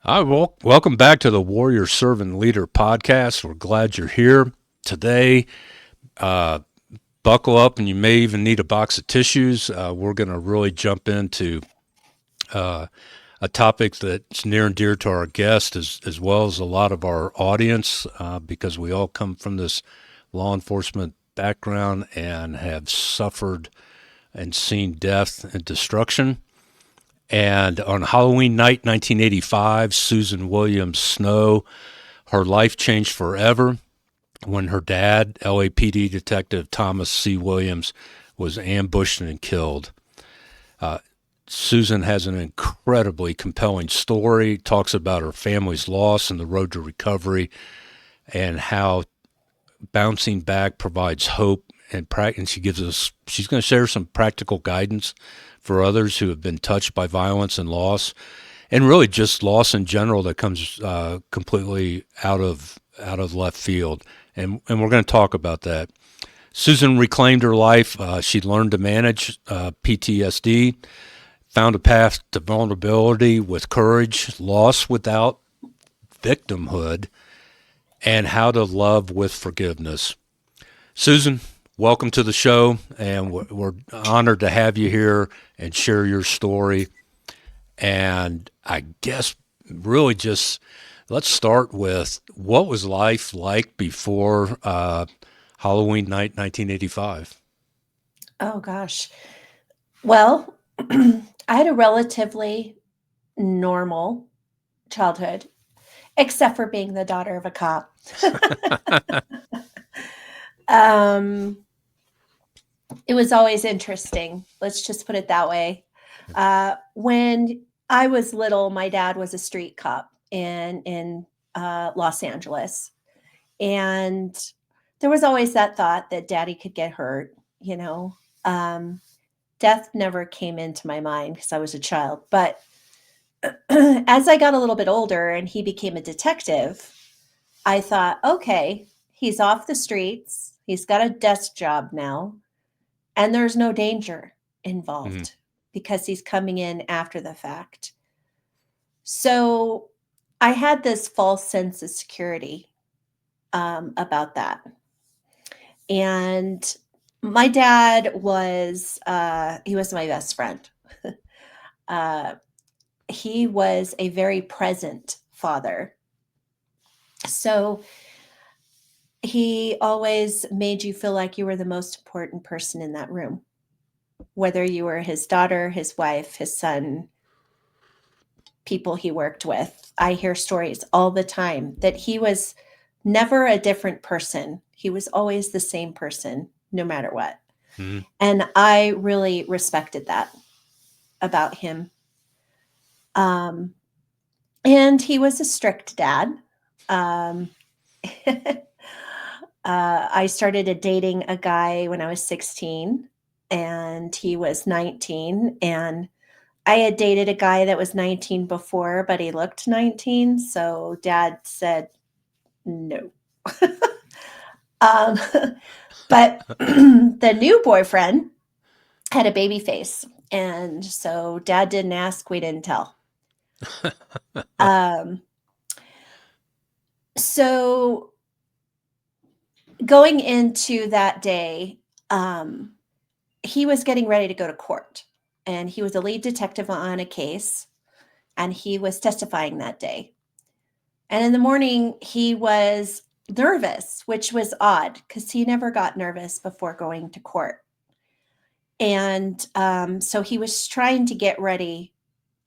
Hi, welcome back to the Warrior Servant Leader podcast. We're glad you're here today. Uh, Buckle up, and you may even need a box of tissues. We're going to really jump into uh, a topic that's near and dear to our guest, as well as a lot of our audience, because we all come from this law enforcement background and have suffered and seen death and destruction. And on Halloween night, 1985, Susan Williams Snow, her life changed forever when her dad, LAPD Detective Thomas C. Williams, was ambushed and killed. Uh, Susan has an incredibly compelling story, talks about her family's loss and the road to recovery, and how bouncing back provides hope and she's going to share some practical guidance for others who have been touched by violence and loss, and really just loss in general that comes completely out of left field. And we're going to talk about that. Susan reclaimed her life. She learned to manage PTSD, found a path to vulnerability with courage, loss without victimhood, and how to love with forgiveness. Susan, welcome to the show, and we're honored to have you here and share your story. And I guess really just let's start with what was life like before Halloween night 1985? Oh gosh. Well, I had a relatively normal childhood, except for being the daughter of a cop. um, it was always interesting. Let's just put it that way. When I was little, my dad was a street cop in Los Angeles, and there was always that thought that daddy could get hurt. You know, um, death never came into my mind because I was a child, but as I got a little bit older and he became a detective, I thought, okay, he's off the streets. He's got a desk job now, and there's no danger Mm-hmm. involved because he's coming in after the fact. So I had this false sense of security about that. And my dad he was my best friend. uh, he was a very present father. So he always made you feel like you were the most important person in that room, whether you were his daughter, his wife, his son, people he worked with. I hear stories all the time that he was never a different person. He was always the same person, no matter what. Mm-hmm. And I really respected that about him. Um, and he was a strict dad. Um, I started dating a guy when I was 16 and he was 19. And I had dated a guy that was 19 before, but he looked 19. So dad said no. um, but the new boyfriend had a baby face. And so dad didn't ask, we didn't tell. Um, so going into that day, um, he was getting ready to go to court and he was a lead detective on a case and he was testifying that day. And in the morning, he was nervous, which was odd because he never got nervous before going to court. And so he was trying to get ready,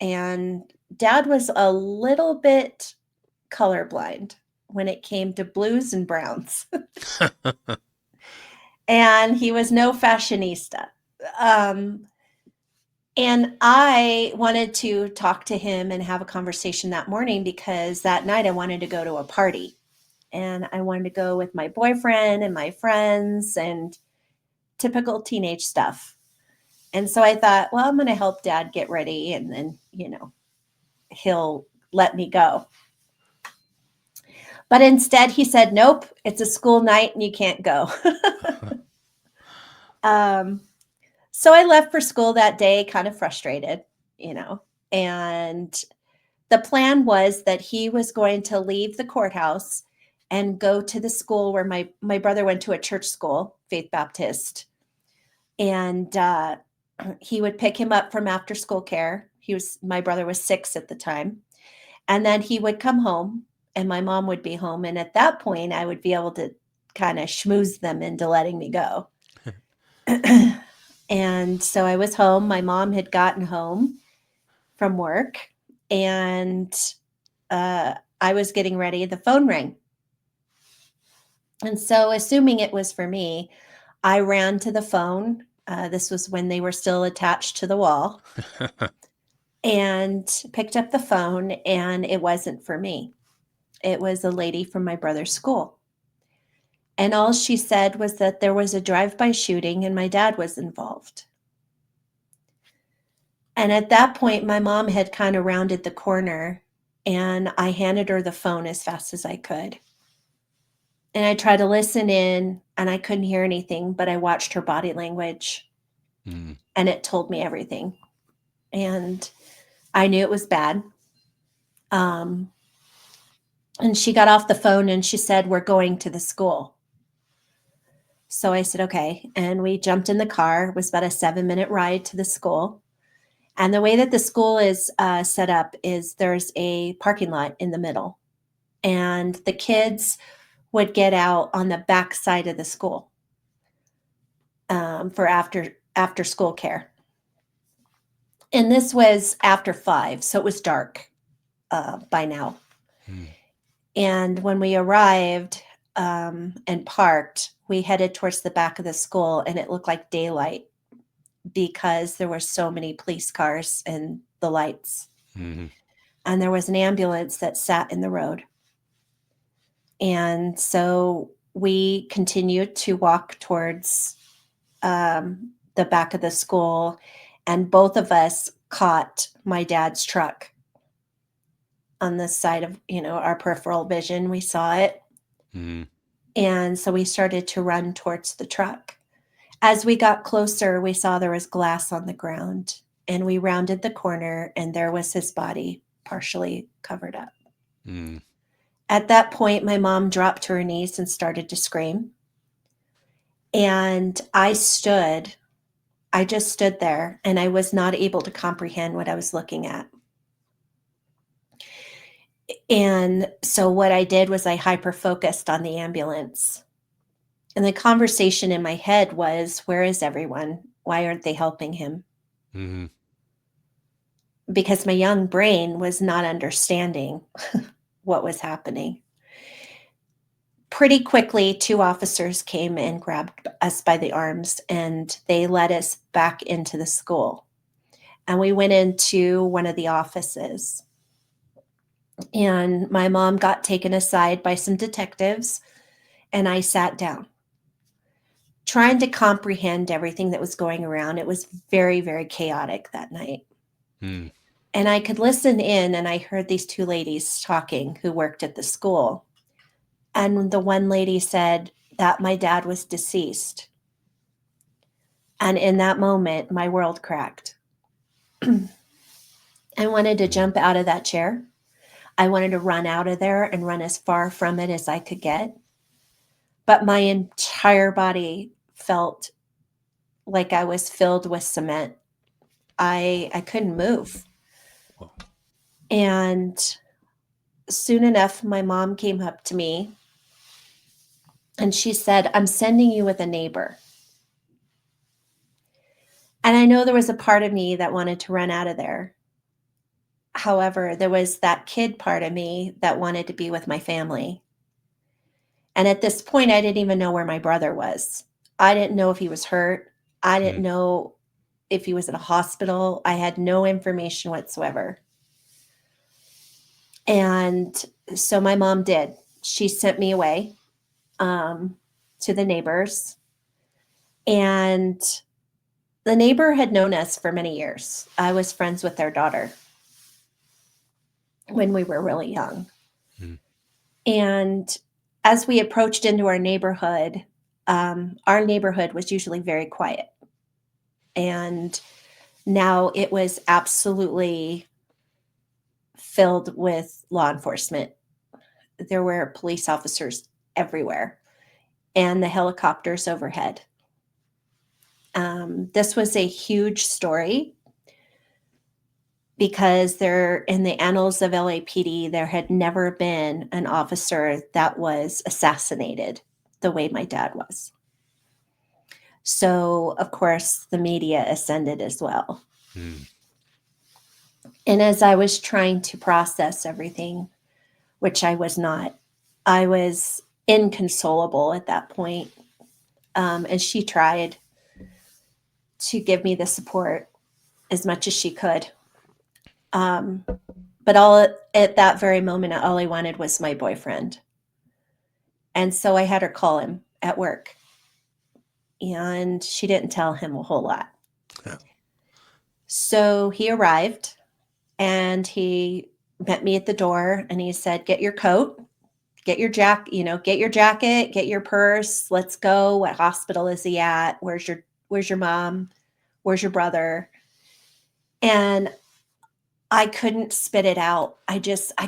and dad was a little bit colorblind when it came to blues and browns. And he was no fashionista. Um, And I wanted to talk to him and have a conversation that morning because that night I wanted to go to a party and I wanted to go with my boyfriend and my friends and typical teenage stuff. And so I thought, well, I'm going to help dad get ready and then, he'll let me go. But instead he said, nope, it's a school night and you can't go. um, so I left for school that day, kind of frustrated, you know, and The plan was that he was going to leave the courthouse and go to the school where my brother went to a church school, Faith Baptist, and he would pick him up from after school care. My brother was 6 at the time, and then he would come home, and my mom would be home, and at that point, I would be able to kind of schmooze them into letting me go. And so I was home. My mom had gotten home from work, and I was getting ready. The phone rang. And so, assuming it was for me, I ran to the phone. This was when they were still attached to the wall, and picked up the phone, and it wasn't for me. It was a lady from my brother's school. And all she said was that there was a drive-by shooting and my dad was involved. And at that point, my mom had kind of rounded the corner, and I handed her the phone as fast as I could. And I tried to listen in, and I couldn't hear anything, but I watched her body language, Mm. and it told me everything. And I knew it was bad. And she got off the phone and she said, "We're going to the school." So I said, "Okay." And we jumped in the car. It was about a 7-minute ride to the school. And the way that the school is set up is there's a parking lot in the middle, and the kids would get out on the back side of the school for after school care. And this was after 5, so it was dark by now. Mm. And when we arrived and parked, we headed towards the back of the school, and it looked like daylight because there were so many police cars and the lights. Mm. And there was an ambulance that sat in the road. And so we continued to walk towards the back of the school, and both of us caught my dad's truck on the side of, our peripheral vision. We saw it. Mm. And so we started to run towards the truck. As we got closer, we saw there was glass on the ground, and we rounded the corner, and there was his body partially covered up. Mm. At that point, my mom dropped to her knees and started to scream. And I just stood there, and I was not able to comprehend what I was looking at. And so what I did was I hyper-focused on the ambulance. And the conversation in my head was, where is everyone? Why aren't they helping him? Mm. Because my young brain was not understanding what was happening. Pretty quickly, 2 officers came and grabbed us by the arms, and they led us back into the school. And we went into one of the offices. And my mom got taken aside by some detectives, and I sat down, trying to comprehend everything that was going around. It was very, very chaotic that night. Mm. And I could listen in, and I heard these 2 ladies talking who worked at the school. And the one lady said that my dad was deceased. And in that moment, my world cracked. I wanted to Mm. jump out of that chair. I wanted to run out of there and run as far from it as I could get. But my entire body felt like I was filled with cement. I couldn't move. Well, And soon enough, my mom came up to me and she said, "I'm sending you with a neighbor." And I know there was a part of me that wanted to run out of there. However, there was that kid part of me that wanted to be with my family. And at this point, I didn't even know where my brother was. I didn't know if he was hurt. I didn't mm. know if he was in a hospital. I had no information whatsoever. And so my mom did. She sent me away to the neighbors. And the neighbor had known us for many years. I was friends with their daughter when we were really young. Mm. And as we approached into our neighborhood was usually very quiet. And now it was absolutely filled with law enforcement. There were police officers everywhere and the helicopters overhead. This was a huge story because there, in the annals of LAPD, there had never been an officer that was assassinated the way my dad was. So, of course, the media ascended as well. Mm. And as I was trying to process everything, which I was not, I was inconsolable at that point. And she tried to give me the support as much as she could. But all at that very moment, all I wanted was my boyfriend. And so I had her call him at work. And she didn't tell him a whole lot. Yeah. So he arrived and he met me at the door and he said, "Get your coat, get your get your jacket, get your purse. Let's go. What hospital is he at? Where's your mom? Where's your brother?" And I couldn't spit it out. I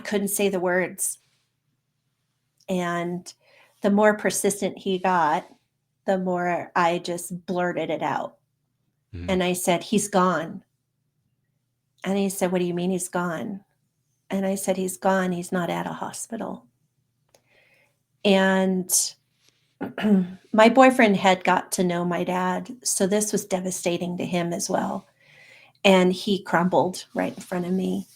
couldn't say the words. And the more persistent he got, the more I just blurted it out. Mm. And I said, "He's gone." And he said, "What do you mean he's gone?" And I said, "He's gone. He's not at a hospital." And my boyfriend had got to know my dad. So this was devastating to him as well. And he crumbled right in front of me.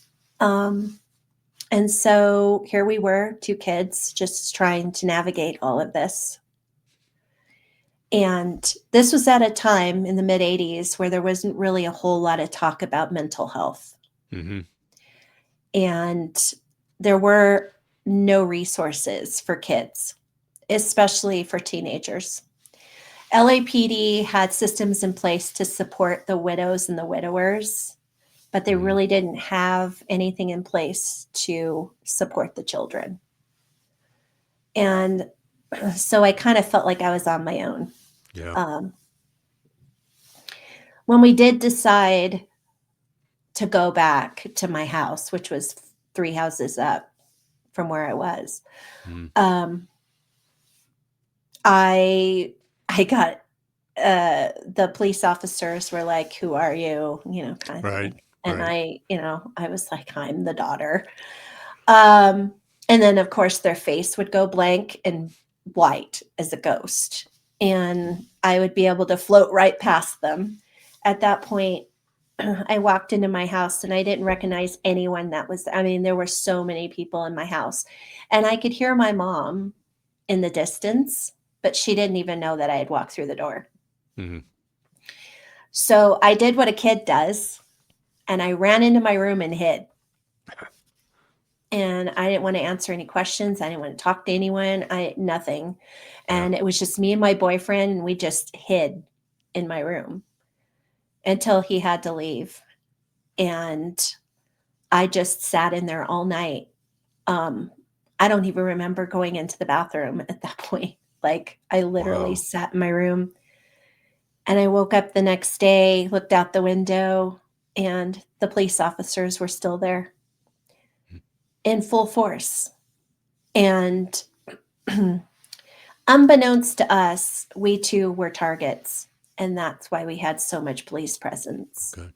And so here we were, two kids, just trying to navigate all of this. And this was at a time in the mid 80s where there wasn't really a whole lot of talk about mental health. Mm-hmm. And there were no resources for kids, especially for teenagers. LAPD had systems in place to support the widows and the widowers, but they really didn't have anything in place to support the children. And so I kind of felt like I was on my own. Yeah. When we did decide to go back to my house, which was 3 houses up from where I was, Mm. I got the police officers were like, "Who are you?" Kind of Right. thing. And Right. I was like, "I'm the daughter." Um, and then of course their face would go blank and white as a ghost. And I would be able to float right past them. At that point, I walked into my house and I didn't recognize anyone that was, I mean, there were so many people in my house. And I could hear my mom in the distance, but she didn't even know that I had walked through the door. Mm-hmm. So I did what a kid does and I ran into my room and hid. And I didn't want to answer any questions. I didn't want to talk to anyone. Nothing. Yeah. And it was just me and my boyfriend, and we just hid in my room until he had to leave. And I just sat in there all night. I don't even remember going into the bathroom at that point. Like I literally Wow. sat in my room and I woke up the next day, looked out the window, and the police officers were still there in full force. And unbeknownst to us, we too were targets. And that's why we had so much police presence. Good.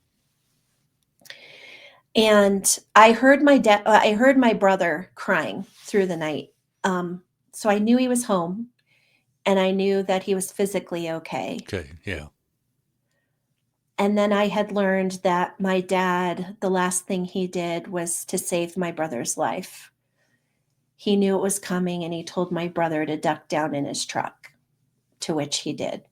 And I heard my brother crying through the night. So I knew he was home and I knew that he was physically okay. Okay. Yeah. And then I had learned that my dad, the last thing he did was to save my brother's life. He knew it was coming and he told my brother to duck down in his truck, to which he did.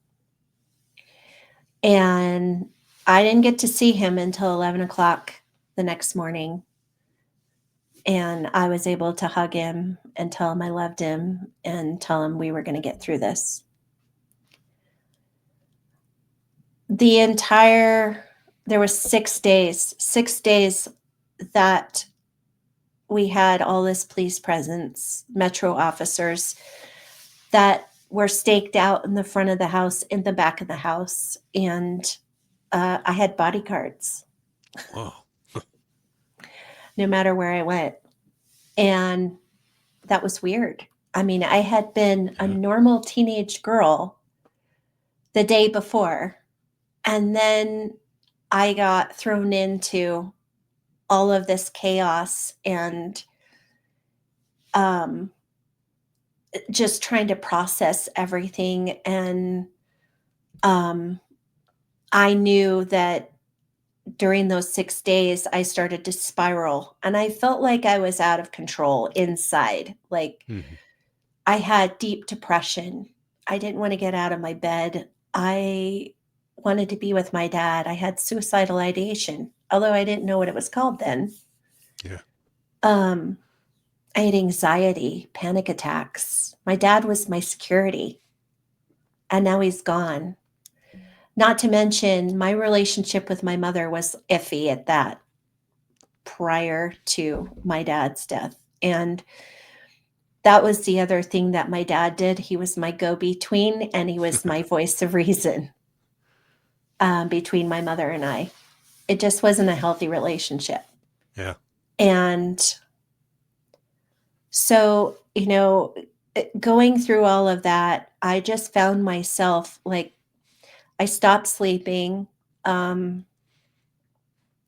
And I didn't get to see him until 11 o'clock the next morning. And I was able to hug him and tell him I loved him and tell him we were going to get through this. There was 6 days that we had all this police presence, metro officers that were staked out in the front of the house, in the back of the house. And I had bodyguards. Wow. no matter where I went. And that was weird. I mean, I had been a Yeah. normal teenage girl the day before, and then I got thrown into all of this chaos and um, just trying to process everything. And um, I knew that during those 6 days, I started to spiral and I felt like I was out of control inside. Like Hmm. I had deep depression. I didn't want to get out of my bed. I wanted to be with my dad. I had suicidal ideation, although I didn't know what it was called then. Yeah. Um, I had anxiety, panic attacks. My dad was my security, and now he's gone. Not to mention, my relationship with my mother was iffy at that prior to my dad's death. And that was the other thing that my dad did. He was my go between and he was my voice of reason between my mother and I. It just wasn't a healthy relationship. Yeah. And so, going through all of that, I just found myself like I stopped sleeping. Um,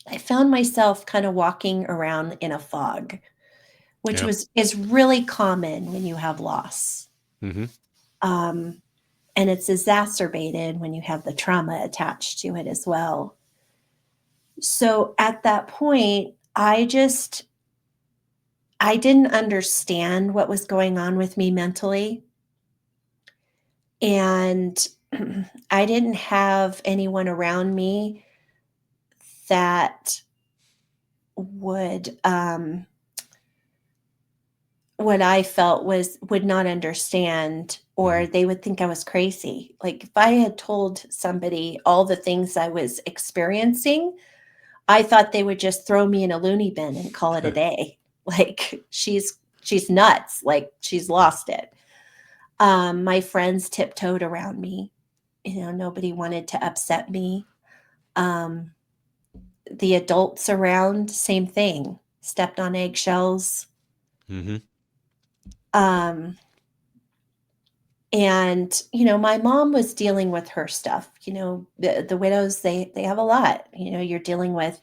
I found myself kind of walking around in a fog, which Yeah. is really common when you have loss. Hmm. Um, and it's exacerbated when you have the trauma attached to it as well. So at that point, I didn't understand what was going on with me mentally. And I didn't have anyone around me that would what I felt was would not understand, or Hmm. they would think I was crazy. Like if I had told somebody all the things I was experiencing, I thought they would just throw me in a loony bin and call it a day. Like she's nuts, like she's lost it. My friends tiptoed around me. Nobody wanted to upset me. Um, the adults around, same thing, stepped on eggshells. Hmm. Um, and my mom was dealing with her stuff. The widows, they have a lot. You're dealing with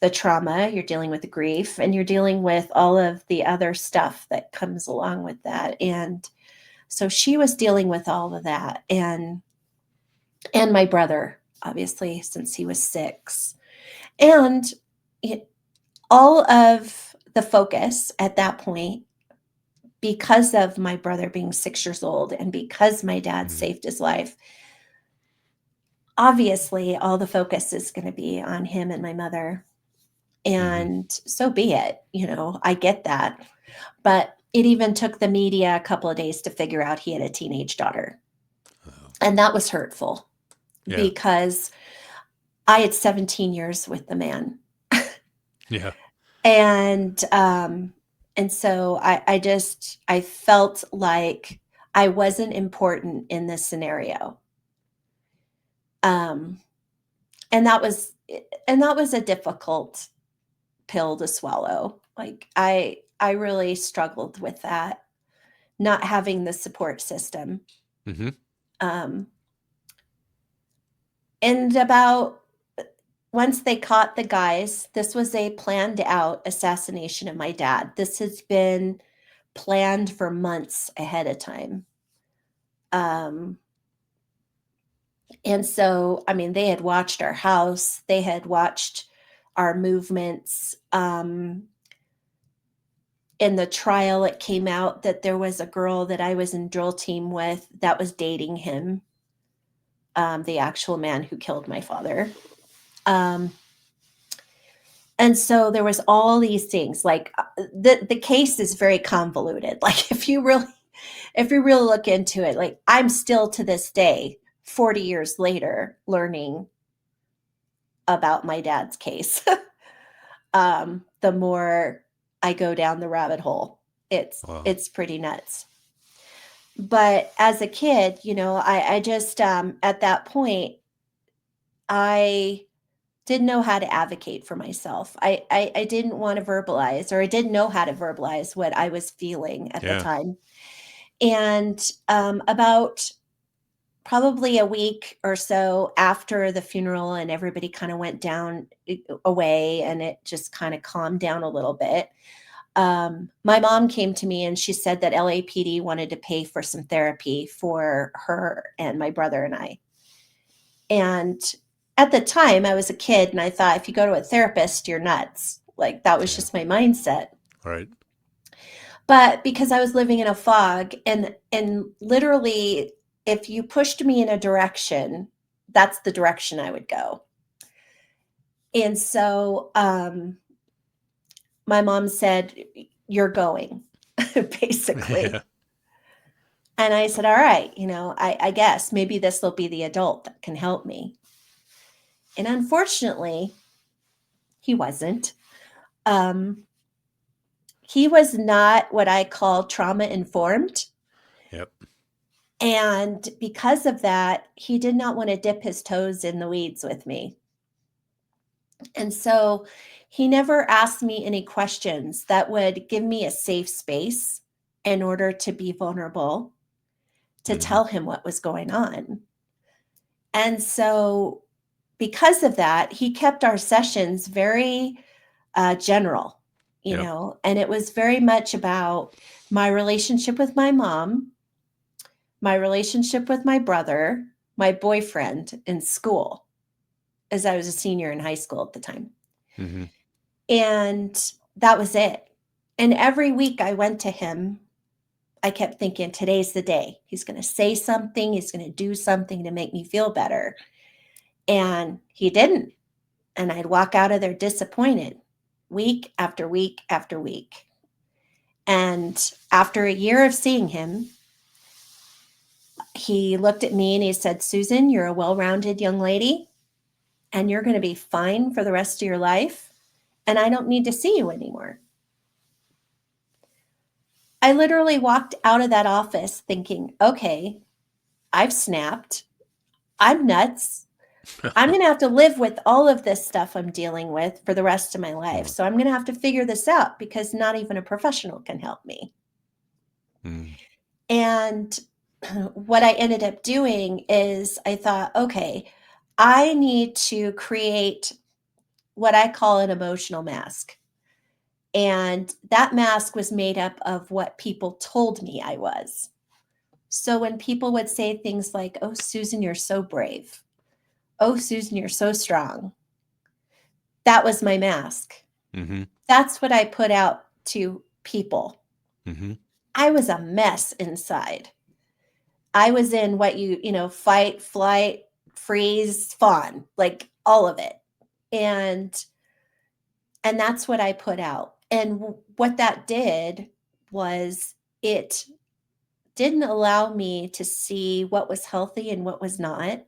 the trauma, you're dealing with the grief, and you're dealing with all of the other stuff that comes along with that. And so she was dealing with all of that, and my brother, obviously, since he was 6. And it, all of the focus at that point, because of my brother being 6 years old and because my dad Hmm. saved his life, obviously all the focus is going to be on him and my mother. Hmm. And so be it. I get that. But it even took the media a couple of days to figure out he had a teenage daughter. Oh. And that was hurtful Yeah. because I had 17 years with the man. Yeah. And so I felt like I wasn't important in this scenario. Um and that was a difficult pill to swallow. Like I really struggled with that, not having the support system. Hmm. Um and about once they caught the guys, this was a planned out assassination of my dad. This has been planned for months ahead of time. Um, and so, I mean, they had watched our house, they had watched our movements. In the trial, it came out that there was a girl that I was in drill team with that was dating him, the actual man who killed my father. Um, and so there was all these things like the case is very convoluted. Like if you really look into it, like I'm still to this day 40 years later learning about my dad's case. The more I go down the rabbit hole, Wow. it's pretty nuts. But as a kid, I just at that point I didn't know how to advocate for myself. I didn't want to verbalize, or I didn't know how to verbalize what I was feeling at the Yeah. time. And about probably a week or so after the funeral and everybody kind of went down away and it just kind of calmed down a little bit, my mom came to me and she said that LAPD wanted to pay for some therapy for her and my brother and I. And at the time, I was a kid and I thought, if you go to a therapist, you're nuts. Like, that was Yeah. just my mindset. Right. But because I was living in a fog, and literally, if you pushed me in a direction, that's the direction I would go. And so my mom said, "You're going," basically. Yeah. And I said, "All right, I guess maybe this will be the adult that can help me." And unfortunately, he wasn't. Um, he was not what I call trauma informed. Yep. And because of that, he did not want to dip his toes in the weeds with me. And so he never asked me any questions that would give me a safe space in order to be vulnerable, to Hmm. tell him what was going on. And so, because of that, he kept our sessions very general, Yep. and it was very much about my relationship with my mom, my relationship with my brother, my boyfriend in school, as I was a senior in high school at the time. Hmm. And that was it. And every week I went to him, I kept thinking, today's the day. He's going to say something, he's going to do something to make me feel better. And he didn't. And I'd walk out of there disappointed week after week after week. And after a year of seeing him, he looked at me and he said, "Susan, you're a well rounded young lady and you're going to be fine for the rest of your life. And I don't need to see you anymore." I literally walked out of that office thinking, okay, I've snapped. I'm nuts. I'm going to have to live with all of this stuff I'm dealing with for the rest of my life. So I'm going to have to figure this out because not even a professional can help me. Mm. And what I ended up doing is I thought, okay, I need to create what I call an emotional mask. And that mask was made up of what people told me I was. So when people would say things like, "Oh, Susan, you're so brave. Oh, Susan, you're so strong," that was my mask. Hmm. That's what I put out to people. Hmm. I was a mess inside. I was in what fight, flight, freeze, fawn, like all of it. And that's what I put out. And what that did was it didn't allow me to see what was healthy and what was not.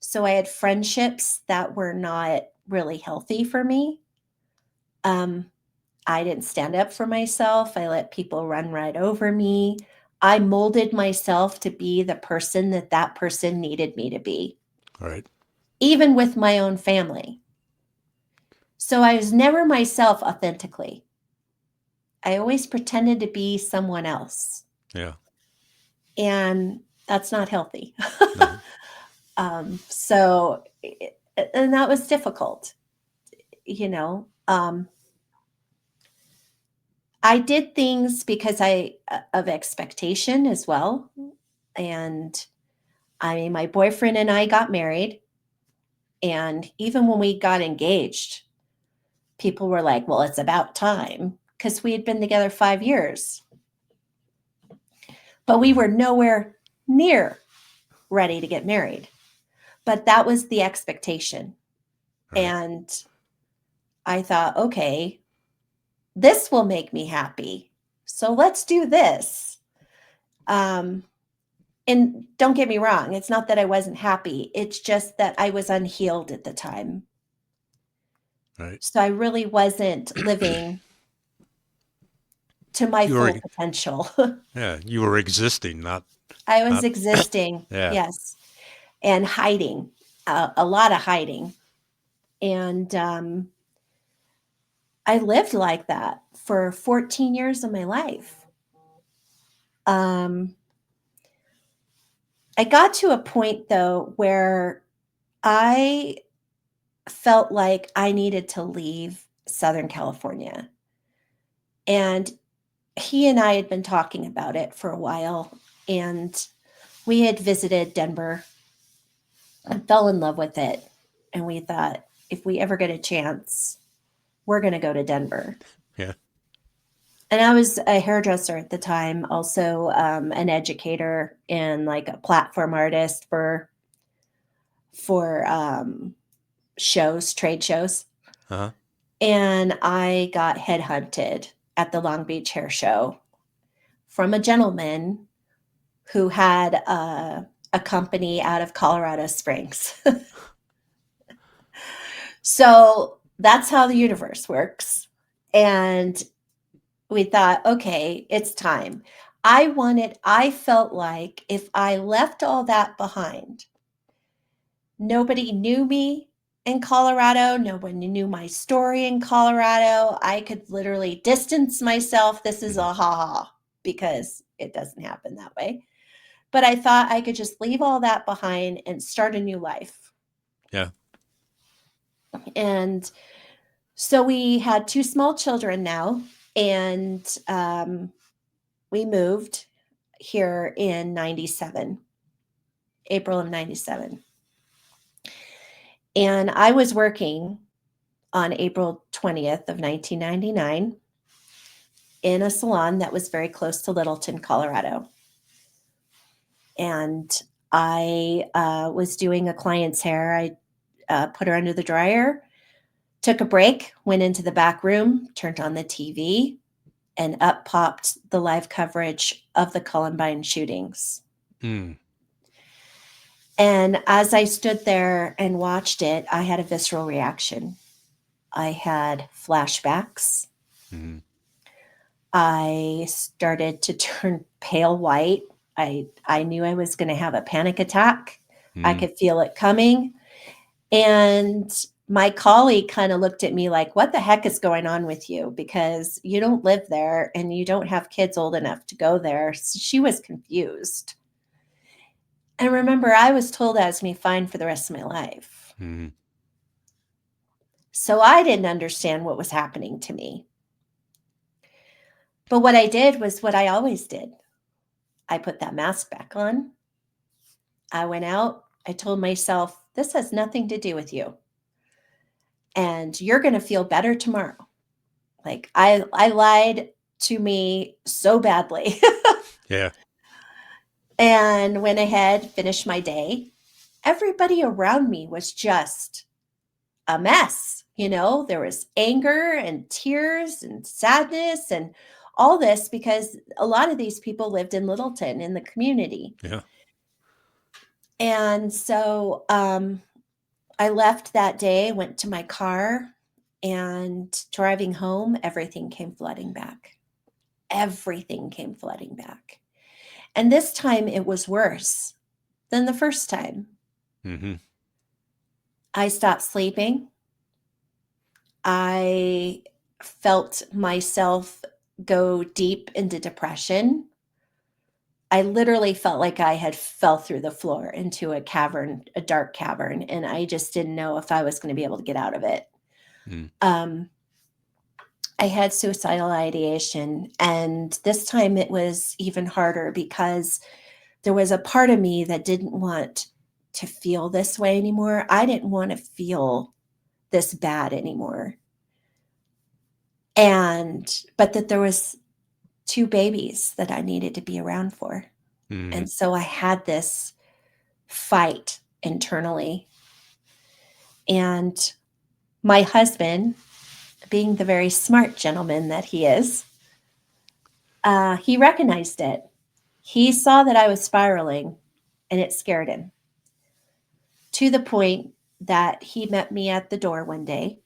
So I had friendships that were not really healthy for me. Um, I didn't stand up for myself. I let people run right over me. I molded myself to be the person that that person needed me to be, Right. even with my own family. So I was never myself authentically. I always pretended to be someone else. Yeah. And that's not healthy. No. So, and that was difficult, you know. I did things because of expectation as well. And I mean, my boyfriend and I got married. And even when we got engaged, people were like, well, it's about time because we had been together 5 years. But we Mhm. were nowhere near ready to get married. But that was the expectation. Right. And I thought, okay, this will make me happy. So let's do this. Um, and don't get me wrong, it's not that I wasn't happy. It's just that I was unhealed at the time. Right. So I really wasn't living to my You were. full potential. Yeah. You were existing, not. I was Not. existing, Yeah. yes, and hiding, a lot of hiding. And I lived like that for 14 years of my life. Um, I got to a point, though, where I felt like I needed to leave Southern California. And he and I had been talking about it for a while. And we had visited Denver and fell in love with it. And we thought, if we ever get a chance, we're going to go to Denver. Yeah. And I was a hairdresser at the time, also an educator and like a platform artist for shows, trade shows. Uh-huh. And I got headhunted at the Long Beach Hair Show from a gentleman who had a company out of Colorado Springs. So that's how the universe works. And we thought, okay, it's time. I felt like if I left all that behind, nobody knew me in Colorado. Nobody knew my story in Colorado. I could literally distance myself. This is Mm-hmm. a ha ha because it doesn't happen that way. But I thought I could just leave all that behind and start a new life. Yeah. And so we had two small children now, and we moved here in 97, April of 97. And I was working on April 20th of 1999 in a salon that was very close to Littleton, Colorado. And I was doing a client's hair. I put her under the dryer, took a break, went into the back room, turned on the TV, and up popped the live coverage of the Columbine shootings. Mm. And as I stood there and watched it, I had a visceral reaction. I had flashbacks. Mm-hmm. I started to turn pale white. I knew I was going to have a panic attack. I Mm. could feel it coming. And my colleague kind of looked at me like, what the heck is going on with you? Because you don't live there and you don't have kids old enough to go there. So she was confused. And remember, I was told I was going to be fine for the rest of my life. Mm-hmm. So I didn't understand what was happening to me. But what I did was what I always did. I put that mask back on. I went out. I told myself, this has nothing to do with you. And you're going to feel better tomorrow. Like I lied to me so badly. Yeah. And went ahead, finished my day. Everybody around me was just a mess. You know, there was anger and tears and sadness and all this because a lot of these people lived in Littleton in the community. Yeah. And so I left that day, went to my car, and driving home, everything came flooding back. Everything came flooding back. And this time it was worse than the first time. Mm-hmm. I stopped sleeping. I felt myself go deep into depression. I literally felt like I had fell through the floor into a cavern, a dark cavern, and I just didn't know if I was going to be able to get out of it. Mm. I had suicidal ideation, and this time it was even harder because there was a part of me that didn't want to feel this way anymore. I didn't want to feel this bad anymore. But that there was two babies that I needed to be around for. Mm-hmm. And so I had this fight internally. And my husband, being the very smart gentleman that he is, he recognized it. He saw that I was spiraling and it scared him to the point that he met me at the door one day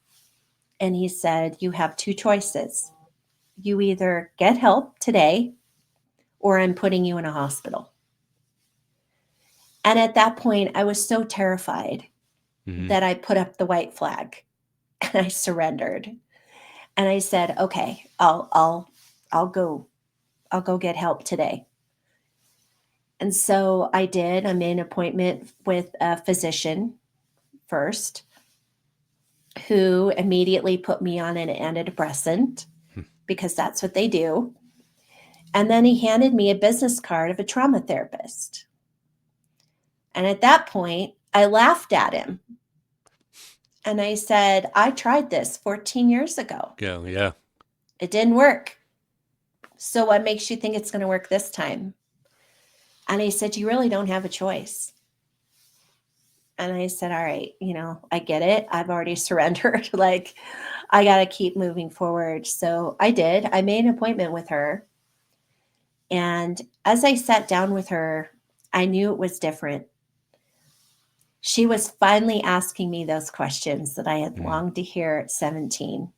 and he said, you have two choices. You either get help today or I'm putting you in a hospital. And at that point, I was so terrified Mm-hmm. that I put up the white flag and I surrendered. And I said, okay, I'll go. I'll go get help today. And so I did. I made an appointment with a physician first who immediately put me on an antidepressant because that's what they do. And then he handed me a business card of a trauma therapist. And at that point, I laughed at him and I said, I tried this 14 years ago. Yeah. Yeah. It didn't work. So what makes you think it's going to work this time? And he said, you really don't have a choice. And I said, all right, I get it. I've already surrendered. Like, I got to keep moving forward. So I did. I made an appointment with her. And as I sat down with her, I knew it was different. She was finally asking me those questions that I had Mm-hmm. longed to hear at 17.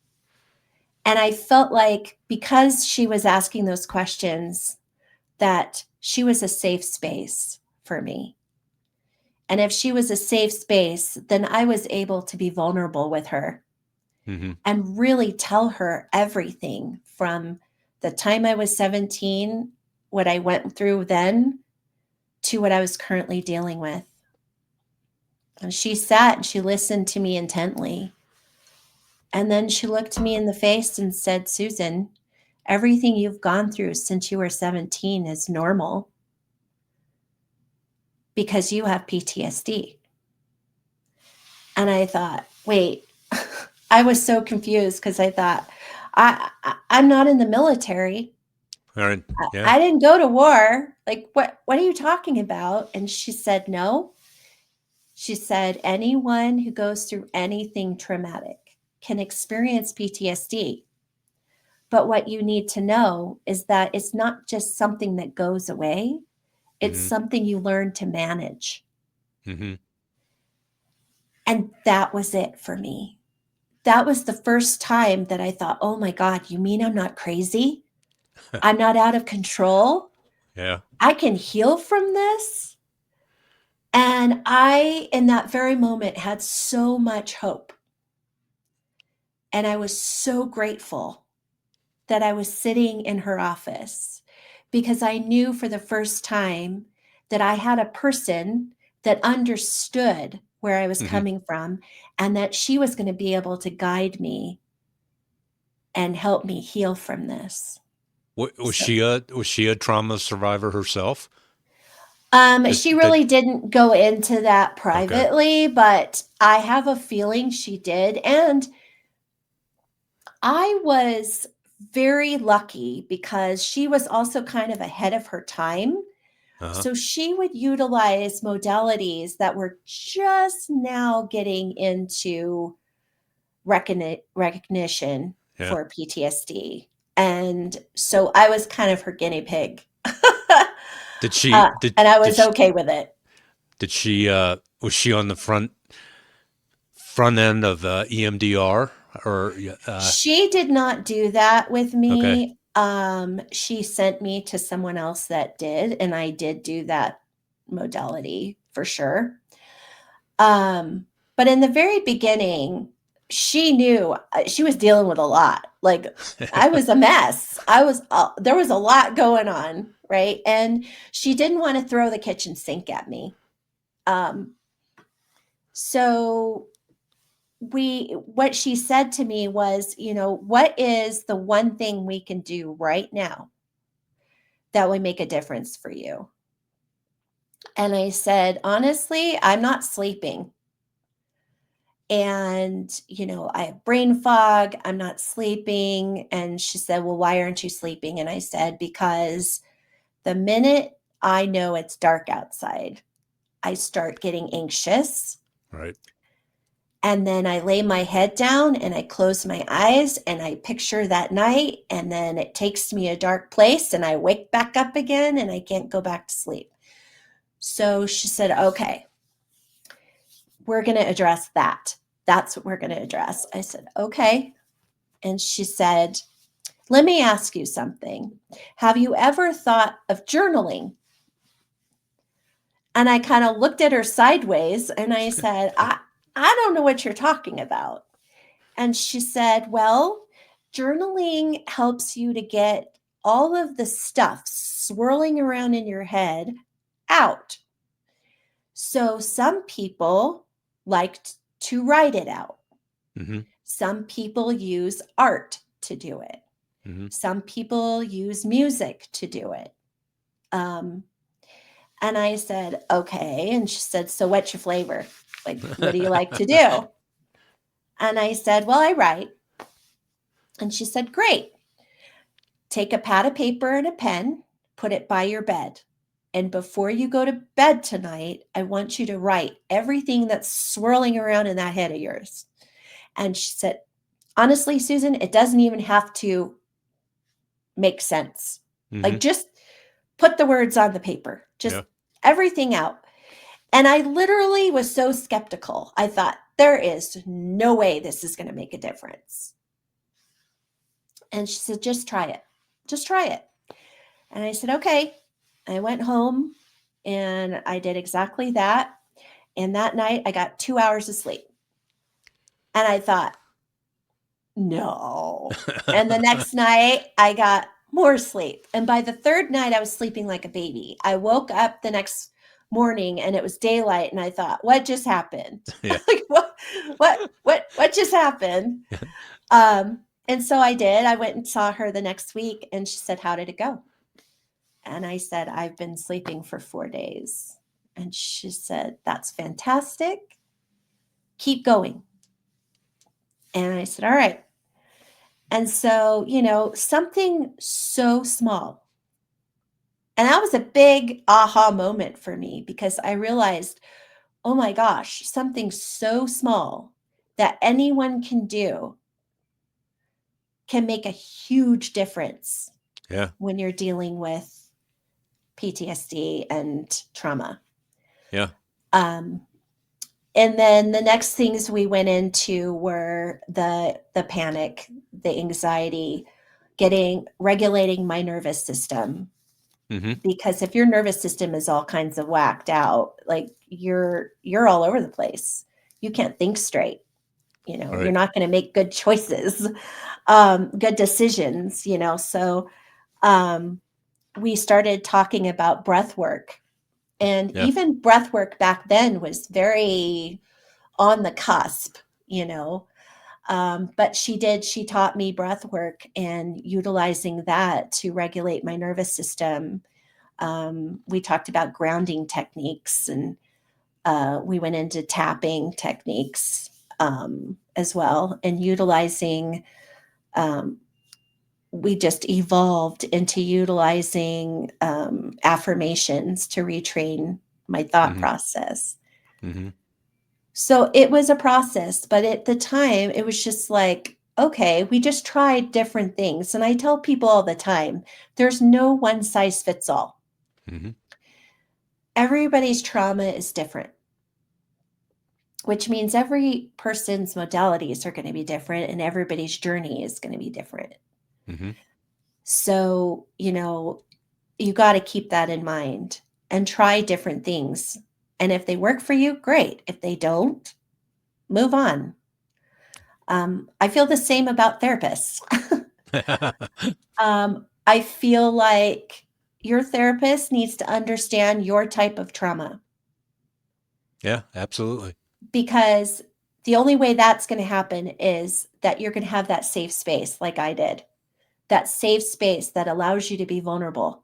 And I felt like because she was asking those questions, that she was a safe space for me. And if she was a safe space, then I was able to be vulnerable with her Mm-hmm. and really tell her everything from the time I was 17, what I went through then, to what I was currently dealing with. And she sat and she listened to me intently. And then she looked me in the face and said, Susan, everything you've gone through since you were 17 is normal because you have PTSD. And I thought, wait, I was so confused because I thought, I'm not in the military. All right. Yeah. I didn't go to war. Like, what are you talking about? And she said, no. She said, anyone who goes through anything traumatic can experience PTSD. But what you need to know is that it's not just something that goes away. It's Mm-hmm. something you learn to manage. Mm-hmm. And that was it for me. That was the first time that I thought, oh my God, you mean I'm not crazy? I'm not out of control? Yeah. I can heal from this? And I, in that very moment, had so much hope. And I was so grateful that I was sitting in her office because I knew for the first time that I had a person that understood where I was Mm-hmm. coming from and that she was going to be able to guide me and help me heal from this. Was So, she a trauma survivor herself? she Did really didn't go into that okay. privately, but I have a feeling she did. And I was very lucky because she was also kind of ahead of her time. Uh-huh. So she would utilize modalities that were just now getting into recognition Yeah. for PTSD. And so I was kind of her guinea pig. Did she And I did was she, okay with it. did she was she on the front end of EMDR or She did not do that with okay. me. She sent me to someone else that did, and I did do that modality for sure. Um, but in the very beginning, she knew she was dealing with a lot. Like I was a mess. There was a lot going on, right? And she didn't want to throw the kitchen sink at me. Um, so what she said to me was, what is the one thing we can do right now that would make a difference for you? And I said, honestly, I'm not sleeping. And, I have brain fog. I'm not sleeping. And she said, well, why aren't you sleeping? And I said, because the minute I know it's dark outside, I start getting anxious. Right. And then I lay my head down and I close my eyes and I picture that night. And then it takes me a dark place and I wake back up again and I can't go back to sleep. So she said, okay, we're going to address that. That's what we're going to address. I said, okay. And she said, let me ask you something. Have you ever thought of journaling? And I kind of looked at her sideways and I said, I don't know what you're talking about. And she said, well, journaling helps you to get all of the stuff swirling around in your head out. So some people like to write it out. Mm-hmm. Some people use art to do it. Mm-hmm. Some people use music to do it. Um, and I said, okay. And she said, so what's your flavor? Like, what do you like to do? And I said, well, I write. And she said, great. Take a pad of paper and a pen, put it by your bed. And before you go to bed tonight, I want you to write everything that's swirling around in that head of yours. And she said, honestly, Susan, it doesn't even have to make sense. Mm-hmm. Like, just put the words on the paper, just Yeah. everything out. And I literally was so skeptical. I thought, there is no way this is going to make a difference. And she said, just try it. Just try it. And I said, okay. I went home and I did exactly that. And that night I got 2 hours of sleep. And I thought, no. And the next night I got more sleep. And by the third night, I was sleeping like a baby. I woke up the next morning and it was daylight. And I thought, what just happened? Yeah. Like, what just happened? And so I did. I went and saw her the next week and she said, how did it go? And I said, I've been sleeping for 4 days. And she said, that's fantastic. Keep going. And I said, all right. And so, something so small. And that was a big aha moment for me because I realized, oh my gosh, something so small that anyone can do can make a huge difference Yeah. when you're dealing with PTSD and trauma. Yeah. Um, and then the next things we went into were the panic, the anxiety, regulating my nervous system. Mm-hmm. Because if your nervous system is all kinds of whacked out, like you're all over the place. You can't think straight. You're Right. not going to make good choices, good decisions. So um, we started talking about breath work, and Yeah. even breath work back then was very on the cusp, you know. But she taught me breath work and utilizing that to regulate my nervous system. We talked about grounding techniques and we went into tapping techniques as well and utilizing. Um, we just evolved into utilizing affirmations to retrain my thought Mm-hmm. process. Mm-hmm. So it was a process, but at the time, it was just like, okay, we just tried different things. And I tell people all the time, there's no one size fits all. Mm-hmm. Everybody's trauma is different, which means every person's modalities are going to be different and everybody's journey is going to be different. Mm-hmm. So, you got to keep that in mind and try different things. And if they work for you, great. If they don't, move on. I feel the same about therapists. I feel like your therapist needs to understand your type of trauma Yeah, absolutely. because the only way that's going to happen is that you're going to have that safe space, like I did, that safe space that allows you to be vulnerable.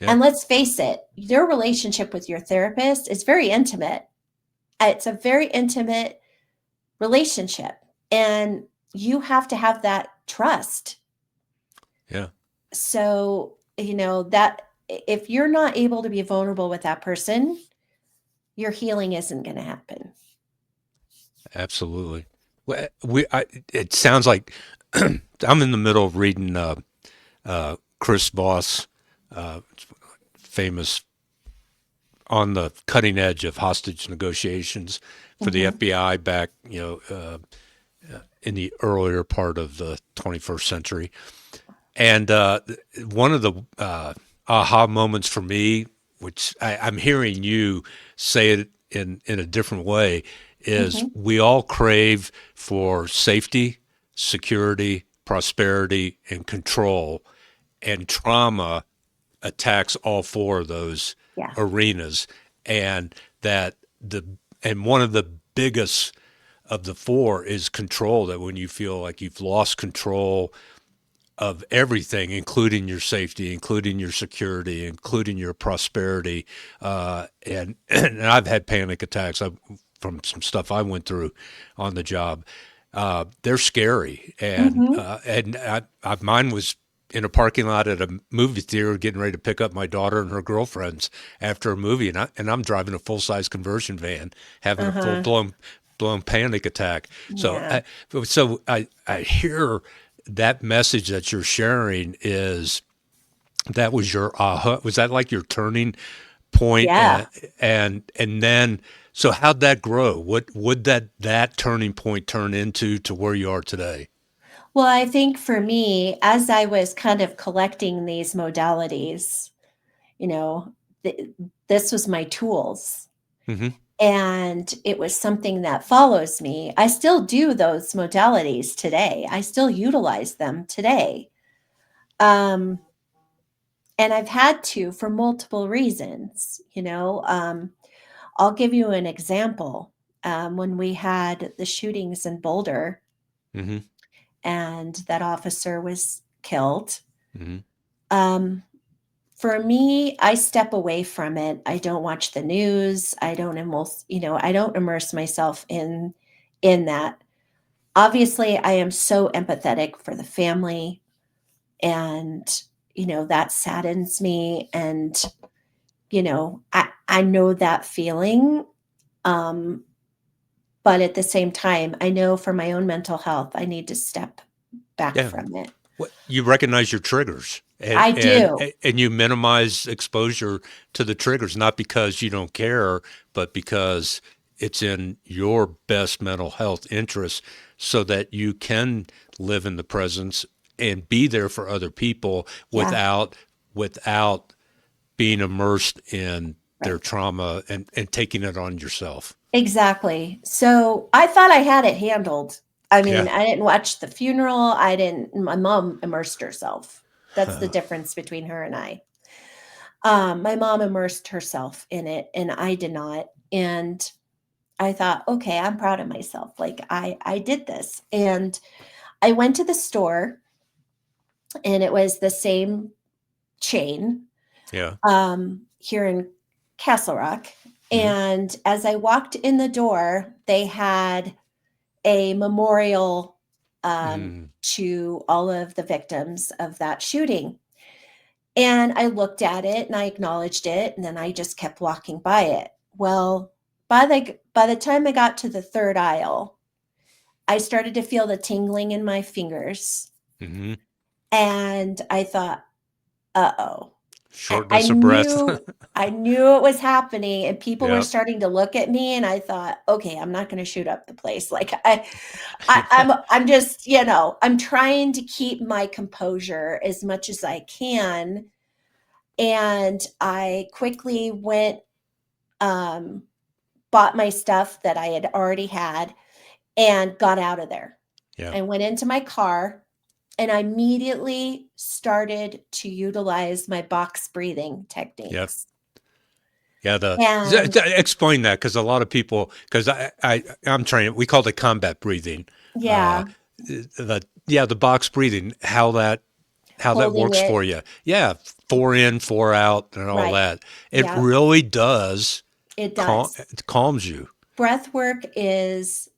Yeah. And let's face it, your relationship with your therapist is very intimate. It's a very intimate relationship, and you have to have that trust. Yeah. So, that if you're not able to be vulnerable with that person, your healing isn't going to happen. Absolutely. It sounds like I'm in the middle of reading Chris Voss, uh, famous on the cutting edge of hostage negotiations for the Mhm. FBI back, in the earlier part of the 21st century. And one of the aha moments for me, which I'm hearing you say it in a different way, is Mhm. we all crave for safety, security, prosperity, and control. And trauma attacks all four of those Yeah. arenas. And that the and one of the biggest of the four is control. That when you feel like you've lost control of everything, including your safety, including your security, including your prosperity. And I've had panic attacks from some stuff I went through on the job. They're scary, Mhm. mine was in a parking lot at a movie theater, getting ready to pick up my daughter and her girlfriends after a movie, and I'm driving a full size conversion van, having a full Uh-huh. blown panic attack. So Yeah. I hear that message that you're sharing is that was your aha. Was that like your turning point? Yeah. And then so how'd that grow? What would that turning point turn into to where you are today? Well, I think for me, as I was kind of collecting these modalities, you know, th this was my tools, Mm-hmm. and it was something that follows me. I still do those modalities today. I still utilize them today. Um, and I've had to for multiple reasons, I'll give you an example. When we had the shootings in Boulder Mm-hmm. and that officer was killed, Mm-hmm. um, for me, I step away from it. I don't watch the news. I don't immerse myself in that. Obviously, I am so empathetic for the family, and that saddens me, and I know that feeling. Um but at the same time, I know for my own mental health, I need to step back Yeah. from it. What you recognize your triggers, I do. and you minimize exposure to the triggers, not because you don't care, but because it's in your best mental health interest, so that you can live in the presence and be there for other people Yeah, without being immersed in their right. trauma and taking it on yourself. Exactly. So, I thought I had it handled. I mean, Yeah. I didn't watch the funeral, I didn't my mom immersed herself. That's the difference between her and I. My mom immersed herself in it, and I did not, and I thought, "Okay, I'm proud of myself, like, I did this," and I went to the store, and it was the same chain, Yeah. here in Castle Rock, Mm-hmm. and as I walked in the door, they had a memorial, Mm. to all of the victims of that shooting, and I looked at it, and I acknowledged it, and then I just kept walking by it. Well, by the time I got to the 3rd aisle, I started to feel the tingling in my fingers, Mm-hmm. and I thought, "Uh-oh." I Shortness of breath. knew it was happening, and people were Yep. starting to look at me, and I thought, "Okay, I'm not gonna shoot up the place." Like, I'm just, I'm trying to keep my composure as much as I can, and I quickly went, um, bought my stuff that I had already had, and got out of there. Yeah. I went into my car, and I immediately started to utilize my box breathing Yep. techniques. Yeah, And explain that because a lot of people because I'm trained. We call it combat breathing. Uh, yeah, the box breathing. How that holding works it for you? Yeah, 4 in, 4 out, and all right. that. It Yeah, really does it does. it calms you. Breath work is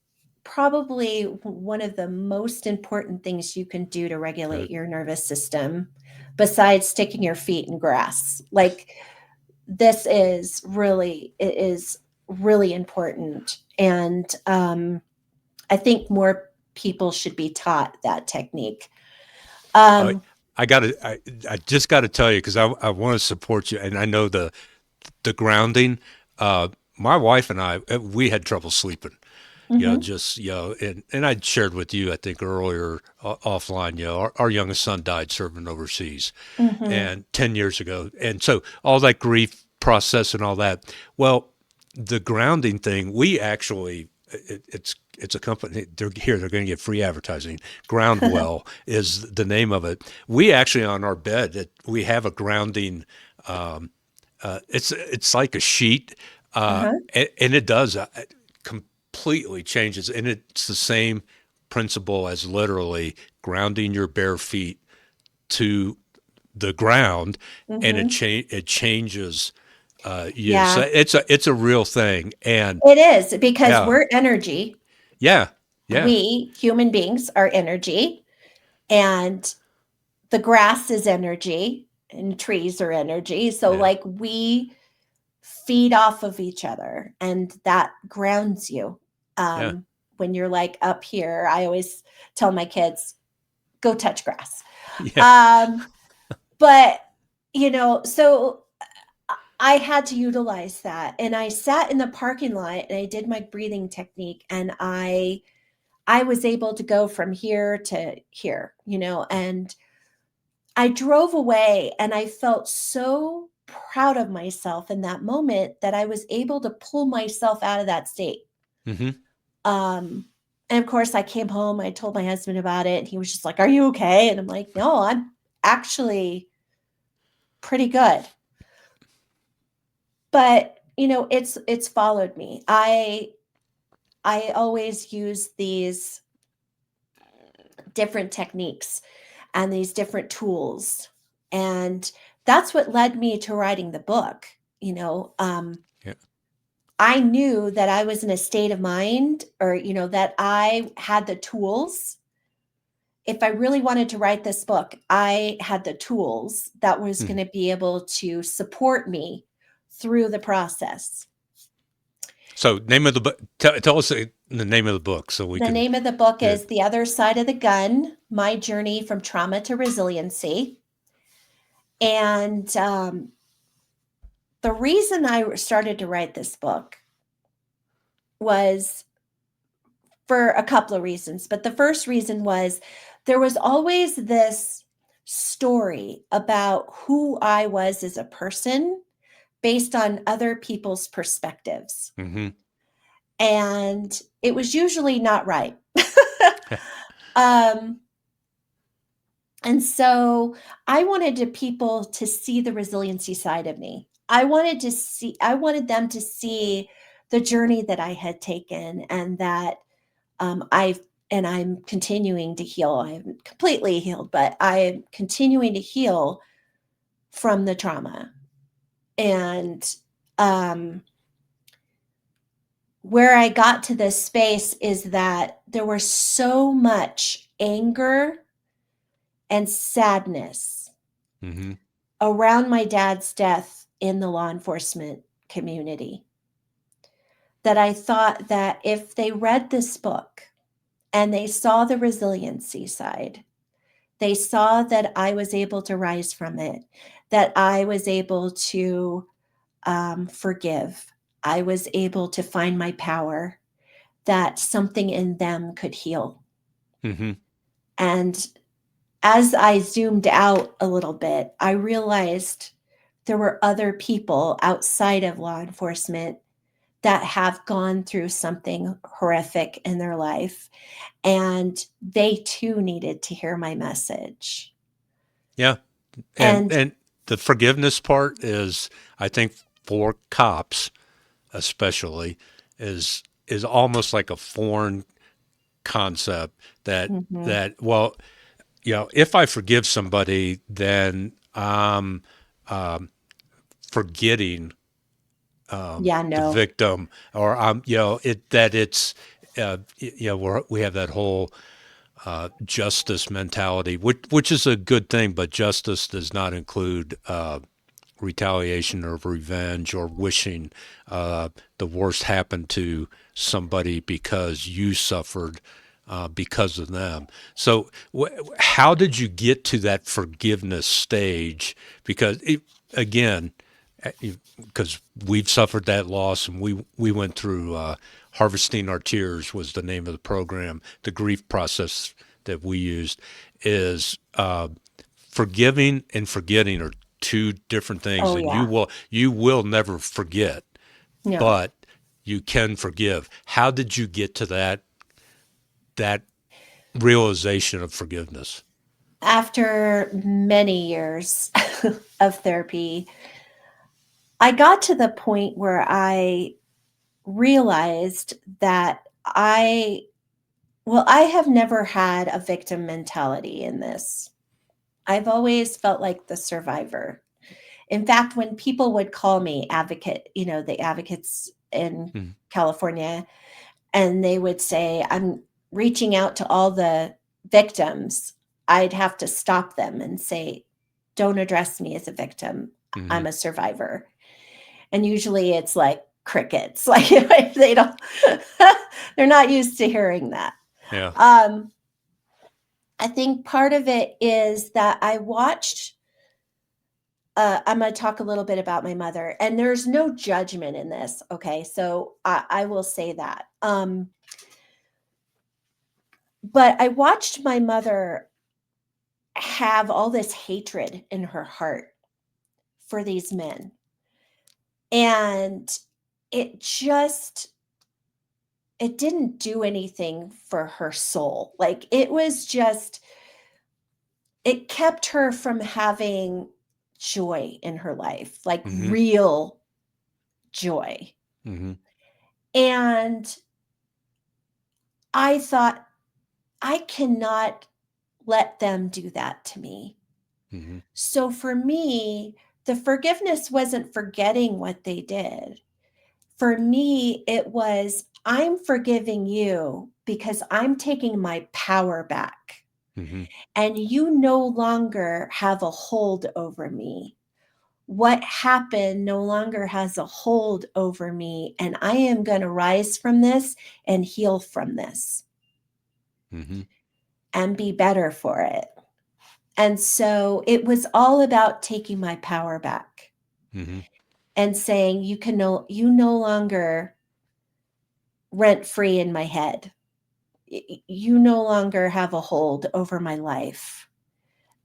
probably one of the most important things you can do to Uh, regulate your nervous system besides sticking your feet in grass. Like, it is really important, and I think more people should be taught that technique. I Um, I just got to tell you because I want to support you, and I know the grounding. Uh, my wife and I we had trouble sleeping. mhm, Just and I shared with you, I think earlier offline. Our youngest son died serving overseas, mhm, and 10 years ago, and so all that grief process and all that. Well, the grounding thing, we actually it's a company. They're here. They're going to get free advertising. Groundwell is the name of it. We actually on our bed we have a grounding. It's like a sheet, Uh-huh. and it does completely changes, and it's the same principle as literally grounding your bare feet to the ground, and Hmm. it changes you. So Yeah, it's a real thing, and it is because yeah, we're energy. yeah, yeah, We human beings are energy, and the grass is energy, and trees are energy. So, yeah, like, we feed off of each other, and that grounds you. yeah, When you're like up here, I always tell my kids, go touch grass. yeah. Um, but, so I had to utilize that. And I sat in the parking lot and I did my breathing technique, and I was able to go from here to here, and I drove away and I felt so proud of myself in that moment that I was able to pull myself out of that state. Hmm. Um, and of course, I came home, I told my husband about it, and he was just like, "Are you okay?" And I'm like, "No, I'm actually pretty good." But, it's followed me. I always use these different techniques and these different tools. And that's what led me to writing the book. Yeah. I knew that I was in a state of mind, or, that I had the tools. If I really wanted to write this book, I had the tools that was Hmm. going to be able to support me through the process. So, name of the book. Tell us the name of the book so we The can. name of the book Uh, is The Other Side of the Gun: My Journey from Trauma to Resiliency. And the reason I started to write this book was for a couple of reasons. But the first reason was there was always this story about who I was as a person based on other people's perspectives. hmm. And it was usually not right. um, and so I wanted people to see the resiliency side of me. I wanted them to see the journey that I had taken, and that I'm continuing to heal. I haven't completely healed, but I am continuing to heal from the trauma. And um, where I got to this space is that there was so much anger and sadness Hmm. around my dad's death in the law enforcement community that I thought that if they read this book and they saw the resiliency side, they saw that I was able to rise from it, that I was able to forgive, I was able to find my power, that something in them could heal. Hmm. And as I zoomed out a little bit, I realized there were other people outside of law enforcement that have gone through something horrific in their life, and they too needed to hear my message. Yeah, And and the forgiveness part is, I think, for cops especially, is almost like a foreign concept that mhm, well, if I forgive somebody, then I'm forgetting yeah, the no, victim, or I'm it that it's we have that whole justice mentality, which is a good thing, but justice does not include retaliation or revenge or wishing the worst happened to somebody because you suffered because of them. So, how did you get to that forgiveness stage? Because again, because we've suffered that loss, and we went through harvesting our tears was the name of the program. The grief process that we used is forgiving and forgetting are two different things, oh and yeah, you will never forget, no, but you can forgive. How did you get to that realization of forgiveness? After many years of therapy, I got to the point where I realized that I have never had a victim mentality in this. I've always felt like the survivor. In fact, when people would call me advocate, the advocates in Mm-hmm. California, and they would say, I'm reaching out to all the victims, I'd have to stop them and say, don't address me as a victim. Mm-hmm. I'm a survivor. And usually it's like crickets. Like they don't, they're not used to hearing that. Yeah. Um, I think part of it is that I watched. I'm going to talk a little bit about my mother, and there's no judgment in this. Okay, so I will say that. But I watched my mother have all this hatred in her heart for these men, and it just it didn't do anything for her soul. Like it was just it kept her from having joy in her life, like Mm-hmm. real joy. Mm-hmm. And I thought, I cannot let them do that to me. Mm-hmm. So for me, the forgiveness wasn't forgetting what they did. For me, it was, I'm forgiving you because I'm taking my power back. Mm-hmm. And you no longer have a hold over me. What happened no longer has a hold over me. And I am going to rise from this and heal from this Mm-hmm. and be better for it. And so it was all about taking my power back Mm-hmm. and saying, you no longer rent free in my head. You no longer have a hold over my life.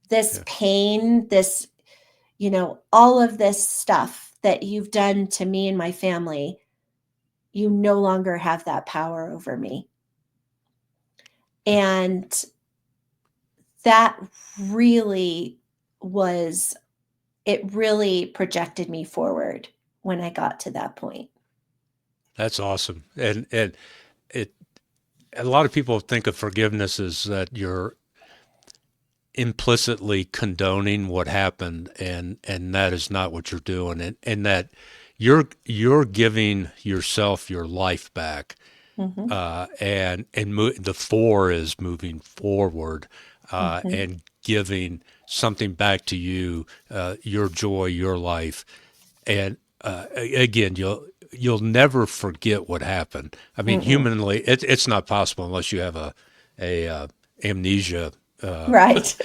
This Yeah. pain, all of this stuff that you've done to me and my family, you no longer have that power over me. And that really was, it really projected me forward when I got to that point. That's awesome. And it a lot of people think of forgiveness as that you're implicitly condoning what happened, and that is not what you're doing, and that you're giving yourself your life back, Mm-hmm. the four is moving forward, Mm-hmm. and giving something back to you, your joy, your life, and again, you'll never forget what happened. I mean, Mm-mm. humanly, it's not possible unless you have a amnesia, Right.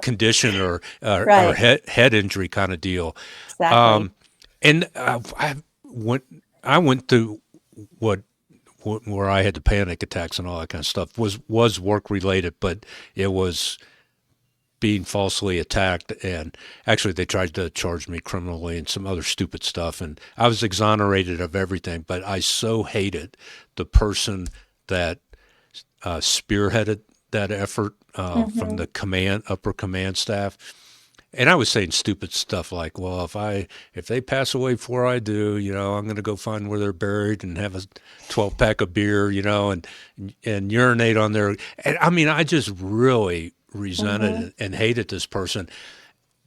condition, or Right. head injury kind of deal. Exactly. And I went through what where I had the panic attacks and all that kind of stuff was work related, but it was being falsely attacked, and actually they tried to charge me criminally and some other stupid stuff, and I was exonerated of everything, but I so hated the person that spearheaded that effort, from Mm-hmm. the upper command staff. And I was saying stupid stuff like, well, if they pass away before I do, I'm going to go find where they're buried and have a 12 pack of beer, and urinate on their. And I mean, I just really resented Mm-hmm. and hated this person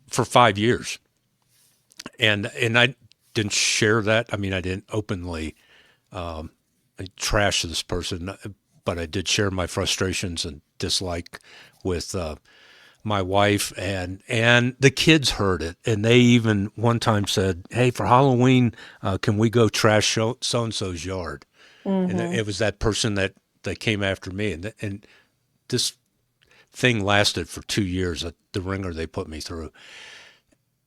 for 5 years, and I didn't share that. I mean, I didn't openly trash this person, but I did share my frustrations and dislike with my wife, and the kids heard it, and they even one time said, "Hey, for Halloween, can we go trash so and so's yard?" And Mm-hmm. it was that person that came after me, and this thing lasted for 2 years. The ringer they put me through,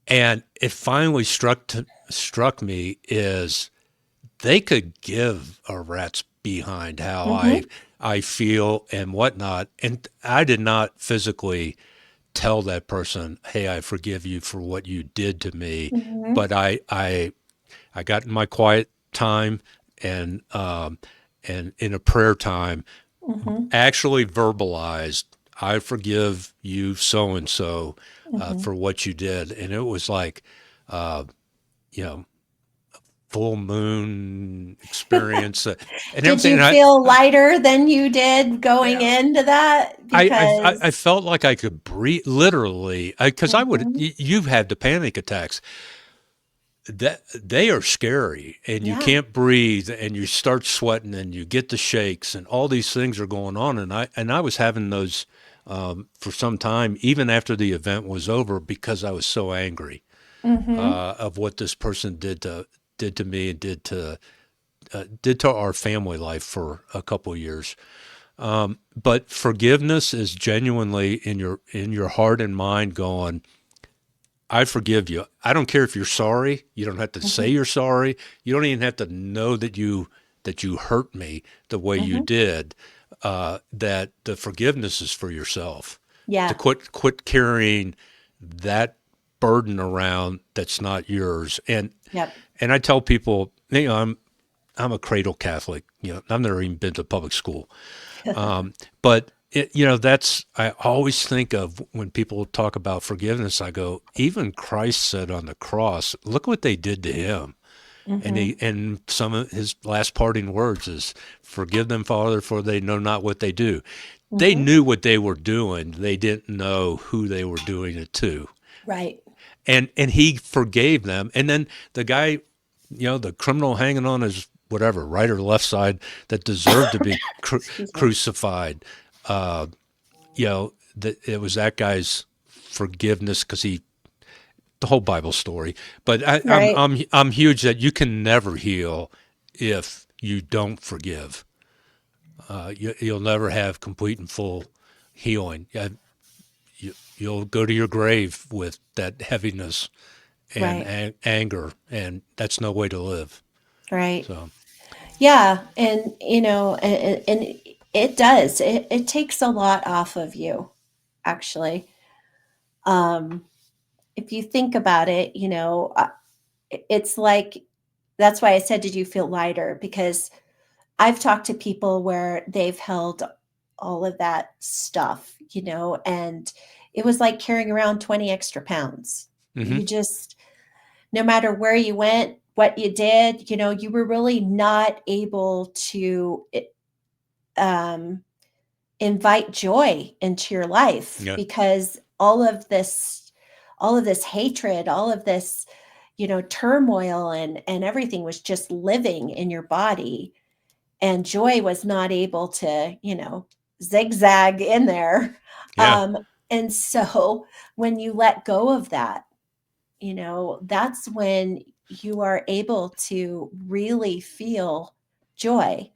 and it finally struck me is they could give a rat's behind how I Mm-hmm. I feel and whatnot, and I did not physically tell that person, "Hey, I forgive you for what you did to me." Mm-hmm. But I got in my quiet time and um, and in a prayer time Mhm. actually verbalized, "I forgive you, so and so, Mhm. for what you did," and it was like, you know, full moon experience and Did everything. you And feel lighter than you did going I, into that? I Because felt like I could breathe literally because I would. Mhm. You've had the panic attacks that they are scary and you Yeah. can't breathe and you start sweating and you get the shakes and all these things are going on and I was having those for some time even after the event was over because I was so angry Mhm. of what this person did to me and did to our family life for a couple of years. But forgiveness is genuinely in your heart and mind going, I forgive you. I don't care if you're sorry. You don't have to say Mhm. you're sorry. You don't even have to know that you hurt me the way you Mhm. did. That the forgiveness is for yourself. To Yeah. quit carrying that burden around that's not yours. Yep. And I tell people, I'm a cradle Catholic. I've never even been to public school. But that's I always think of when people talk about forgiveness. I go, even Christ said on the cross, "Look what they did to him." Mhm. And some of his last parting words is, "Forgive them, Father, for they know not what they do." They Mhm. knew what they were doing. They didn't know who they were doing it to, Right. and he forgave them. And then the guy, the criminal hanging on his whatever right or left side that deserved to be Excuse me. crucified. That it was that guy's forgiveness because he the whole Bible story. But Right. I'm huge that you can never heal if you don't forgive. You'll never have complete and full healing. You'll go to your grave with that heaviness and Right. anger, and that's no way to live. Right. So Yeah, and and it does. It takes a lot off of you, actually. Um, if you think about it, it's like that's why I said, "Did you feel lighter?" Because I've talked to people where they've held all of that stuff, and it was like carrying around 20 extra pounds. hmm You just, no matter where you went, what you did, you were really not able to um, invite joy into your life yeah, because all of this hatred, all of this, turmoil and everything was just living in your body, and joy was not able to, zigzag in there. yeah, And so when you let go of that, that's when you are able to really feel joy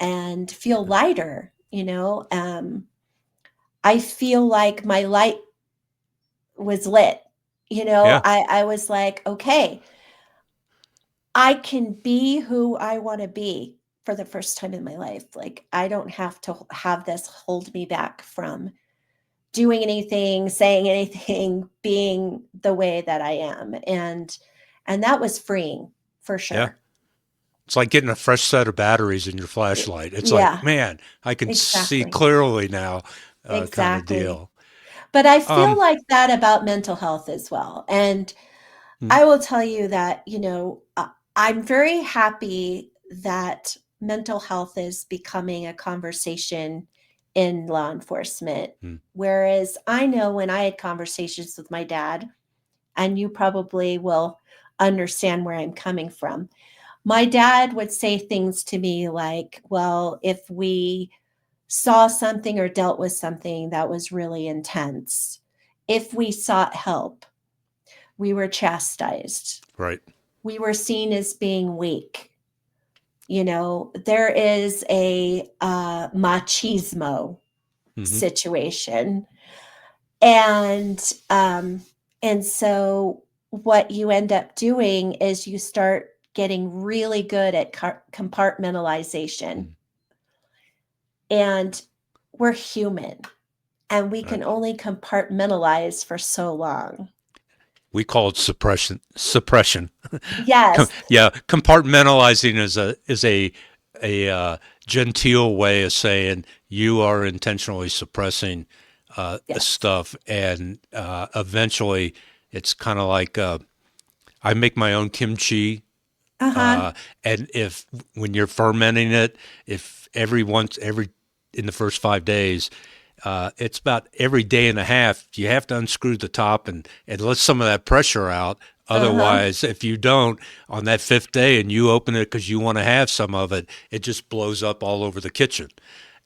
and feel lighter. I feel like my light was lit. yeah, I was like, okay, I can be who I want to be for the first time in my life. Like, I don't have to have this hold me back from doing anything, saying anything, being the way that I am. And that was freeing for yeah. sure. It's like getting a fresh set of batteries in your flashlight. It's like, Yeah, man, I can see exactly. clearly now, kind of Exactly. deal. But I feel Um, like that about mental health as well. And mm, I will tell you that, I'm very happy that mental health is becoming a conversation in law enforcement. mm, Whereas I know when I had conversations with my dad, and you probably will understand where I'm coming from. My dad would say things to me like, well, if we saw something or dealt with something that was really intense, if we sought help, we were chastised. right. We were seen as being weak. There is a machismo hmm situation, and and so what you end up doing is you start getting really good at compartmentalization, mm and we're human and we can Right. only compartmentalize for so long. We call it suppression. Yes. Yeah, compartmentalizing is a genteel way of saying you are intentionally suppressing Yes. stuff, and eventually it's kind of like I make my own kimchi, Uh-huh. and if when you're fermenting it, if every in the first 5 days, it's about every day and a half you have to unscrew the top and let some of that pressure out. Uh-huh. Otherwise, if you don't on that fifth day and you open it because you want to have some of it, it just blows up all over the kitchen.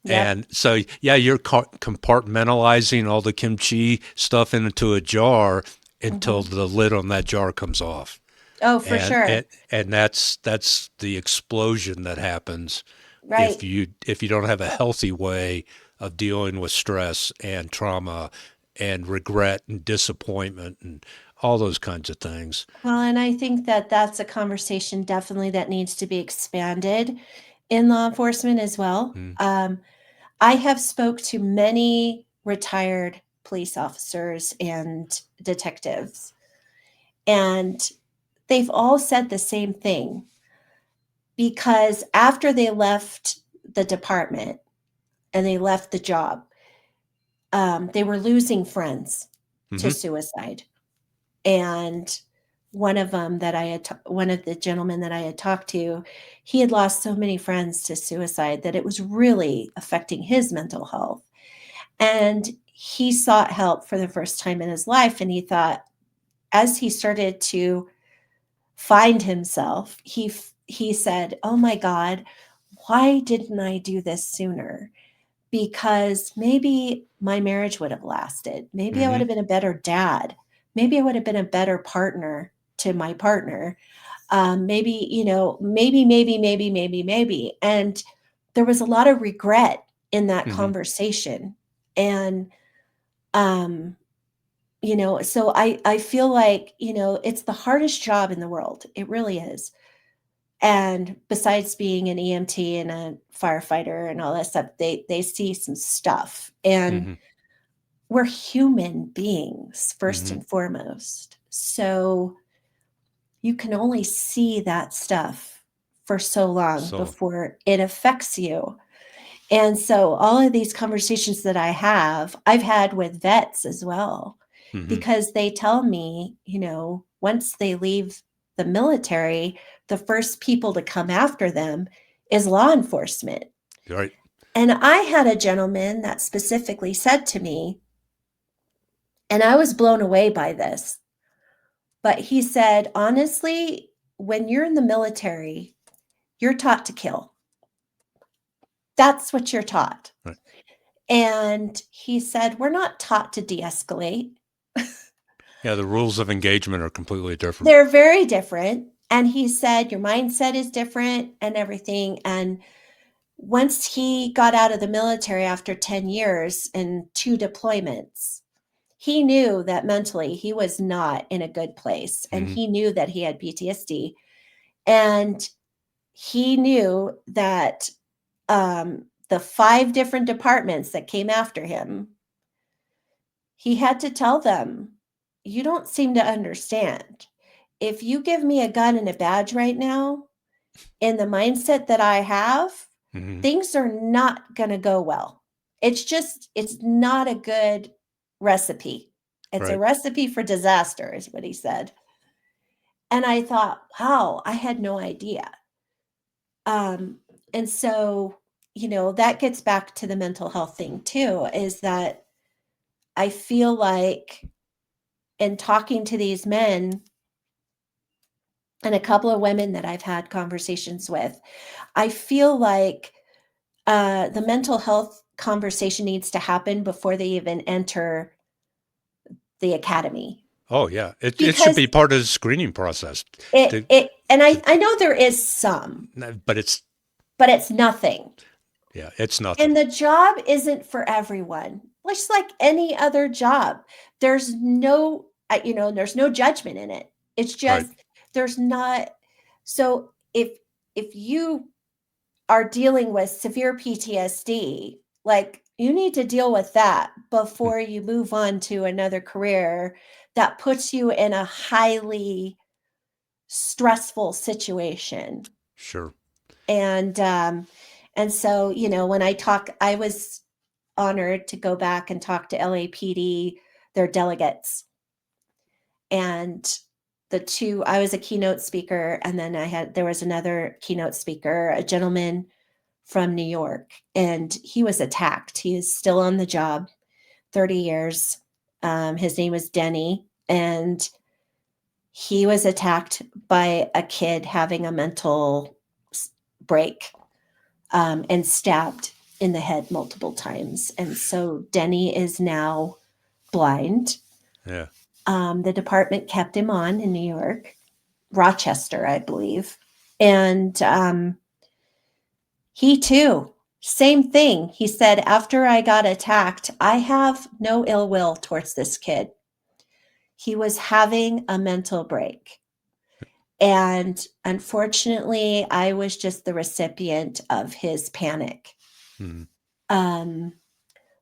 Yep. And so, yeah, you're compartmentalizing all the kimchi stuff into a jar until Hmm. the lid on that jar comes off. Oh, for And sure. and, and that's the explosion that happens if Right. you don't have a healthy way of dealing with stress and trauma and regret and disappointment and all those kinds of things. Well, and I think that that's a conversation definitely that needs to be expanded in law enforcement as well. Mm, I have spoke to many retired police officers and detectives, and they've all said the same thing because after they left the department and they left the job, they were losing friends to hmm suicide. And one of them that one of the gentlemen that I had talked to, he had lost so many friends to suicide that it was really affecting his mental health. And he sought help for the first time in his life. And he thought, as he started to find himself, he said, "Oh my God, why didn't I do this sooner? Because maybe my marriage would have lasted. Maybe I would hmm have been a better dad. Maybe I would have been a better partner to my partner. Maybe, maybe." And there was a lot of regret in that hmm conversation. And, um, so I feel like, it's the hardest job in the world. It really is. And besides being an EMT and a firefighter and all that stuff, they see some stuff. And hmm we're human beings first hmm and foremost. So you can only see that stuff for so long So, before it affects you. And so all of these conversations that I've had with vets as well, hmm because they tell me, once they leave the military, the first people to come after them is law enforcement. right. And I had a gentleman that specifically said to me, and I was blown away by this, but he said, honestly, when you're in the military, you're taught to kill. That's what you're taught. Right. And he said, we're not taught to de escalate. Yeah, the rules of engagement are completely different. They're very different. And he said, your mindset is different and everything. And once he got out of the military after 10 years and 2 deployments, he knew that mentally he was not in a good place. And hmm he knew that he had PTSD. And he knew that the 5 different departments that came after him, he had to tell them, you don't seem to understand. If you give me a gun and a badge right now, in the mindset that I have, hmm things are not going to go well. It's not a good recipe. It's a Right. recipe for disaster, is what he said. And I thought, wow, I had no idea. Um, and so, that gets back to the mental health thing too, is that I feel like in talking to these men and a couple of women that I've had conversations with, I feel like the mental health conversation needs to happen before they even enter the academy Oh, yeah. It should because be part of the screening process. To, and to, I know there is some, but it's but it's nothing. yeah, it's nothing. And the job isn't for everyone. Just like any other job, there's no judgment in it. It's Right. just there's not. So if you are dealing with severe PTSD, like you need to deal with that before you move on to another career that puts you in a highly stressful situation. Sure. And so, when I was honored to go back and talk to LAPD, their delegates. And I was a keynote speaker, and then there was another keynote speaker, a gentleman from New York, and he was attacked. He is still on the job, 30 years. His name was Denny, and he was attacked by a kid having a mental break, and stabbed in the head multiple times. And so Denny is now blind. Yeah. The department kept him on in New York, Rochester, I believe. And he too, same thing. He said, after I got attacked, I have no ill will towards this kid. He was having a mental break. And unfortunately, I was just the recipient of his panic. Mm-hmm.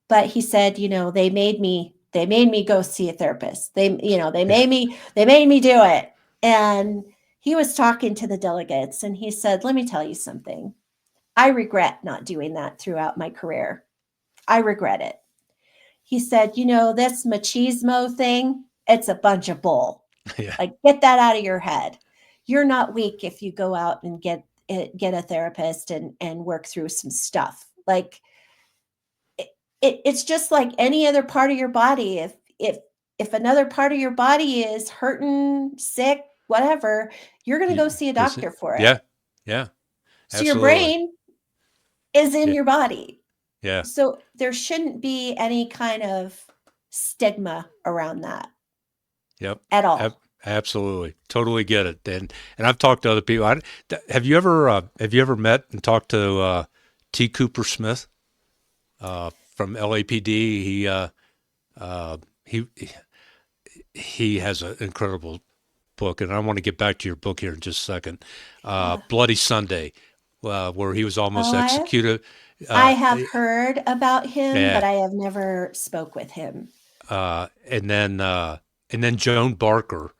But he said, they made me go see a therapist. They Yeah. made me do it. And he was talking to the delegates, and he said, let me tell you something. I regret not doing that throughout my career. I regret it. He said, this machismo thing, it's a bunch of bull. Yeah. Like, get that out of your head. You're not weak if you go out and get a therapist and work through some stuff. Like, it's just like any other part of your body. If another part of your body is hurting, sick, whatever, you're going to go see a Is it? doctor for it. Yeah. Yeah. So your Absolutely. brain is in Yeah. your body. Yeah. So there shouldn't be any kind of stigma around that Yep. at all. Absolutely. Totally get it. And I've talked to other people. Have you ever met and talked to T. Cooper Smith from LAPD? Uh, he he has an incredible book, and I want to get back to your book here in just a second. Yeah. Bloody Sunday, where he was almost Oh, executed. I Uh, have heard about him, yeah, but I have never spoke with him. uh, and then Joan Barker.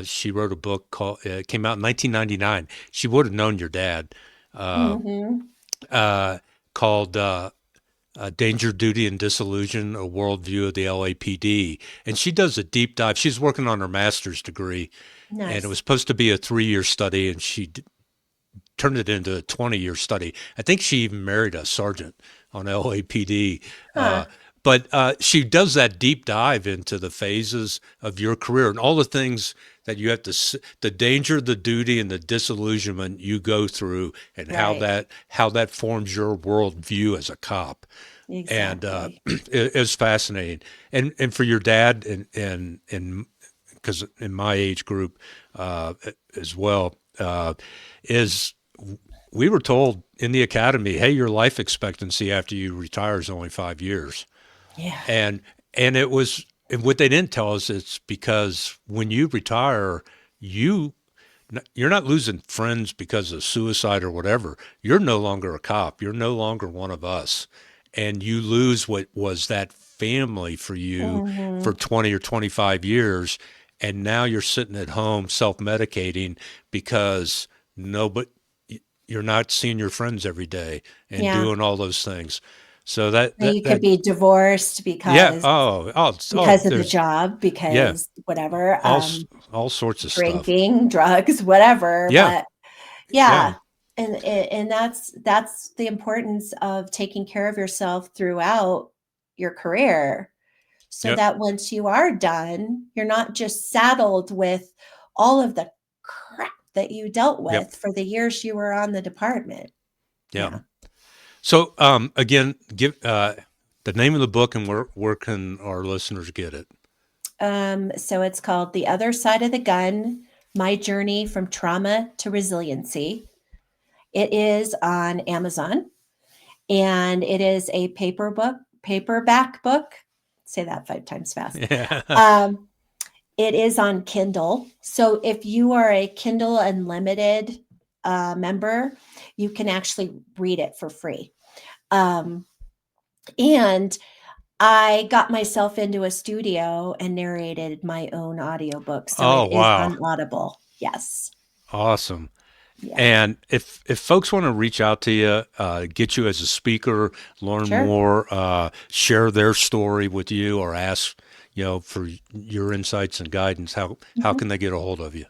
She wrote a book called. It came out in 1999. She would have known your dad. Uh, Mm-hmm. uh, called Danger, Duty, and Disillusion: A Worldview of the LAPD, and she does a deep dive. She's working on her master's degree, and it was Nice. supposed to be a 3-year study, and she turned it into a 20-year study. I think she even married a sergeant on LAPD. Huh. But she does that deep dive into the phases of your career and all the things that you have to, the danger, the duty, and the disillusionment you go through, and Right. how that forms your worldview as a cop. And Exactly. it's fascinating. And for your dad and because in my age group as well, is we were told in the academy, hey, your life expectancy after you retire is only 5 years. Yeah. And it was, and what they didn't tell us, it's because when you retire, you you're not losing friends because of suicide or whatever. You're no longer a cop. You're no longer one of us. And you lose what was that family for you for Mm-hmm. 20 or 25 years. And now you're sitting at home self medicating because nobody, you're not seeing your friends every day and Yeah. doing all those things. So You could be divorced yeah. because of the There's, job, yeah, because whatever, all, all sorts of stuff. drinking, drugs, whatever. Yeah. But Yeah. yeah, and that's the importance of taking care of yourself throughout your career, so Yep. that once you are done, you're not just saddled with all of the crap that you dealt Yep. with for the years you were on the department. Yeah. Yeah. So again, give the name of the book and where can our listeners get it? So it's called The Other Side of the Gun: My Journey from Trauma to Resiliency. It is on Amazon, and it is a paperback book. Say that 5 times fast. Yeah. Um, it is on Kindle. So if you are a Kindle Unlimited member, you can actually read it for free. Um, And I got myself into a studio and narrated my own audiobook, so Oh, it is wow. on Audible. Yes. Awesome. Yeah. And if folks want to reach out to you, get you as a speaker, learn Sure. more, share their story with you, or ask, for your insights and guidance, how Mhm. can they get a hold of you?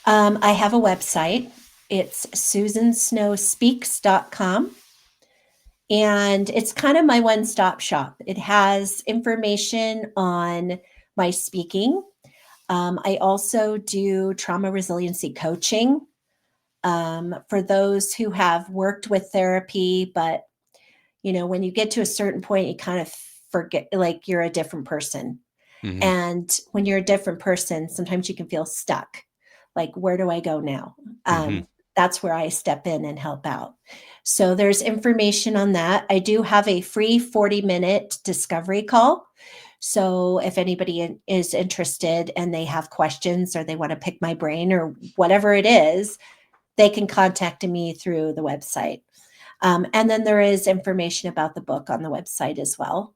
I have a website. It's susansnowspeaks.com. And it's kind of my one stop shop. It has information on my speaking. I also do trauma resiliency coaching for those who have worked with therapy, but when you get to a certain point, you kind of forget, like, you're a different person. Hmm. And when you're a different person, sometimes you can feel stuck. Like, where do I go now? Hmm. That's where I step in and help out. So there's information on that. I do have a free 40-minute discovery call. So if anybody is interested and they have questions or they want to pick my brain or whatever it is, they can contact me through the website. And then there is information about the book on the website as well.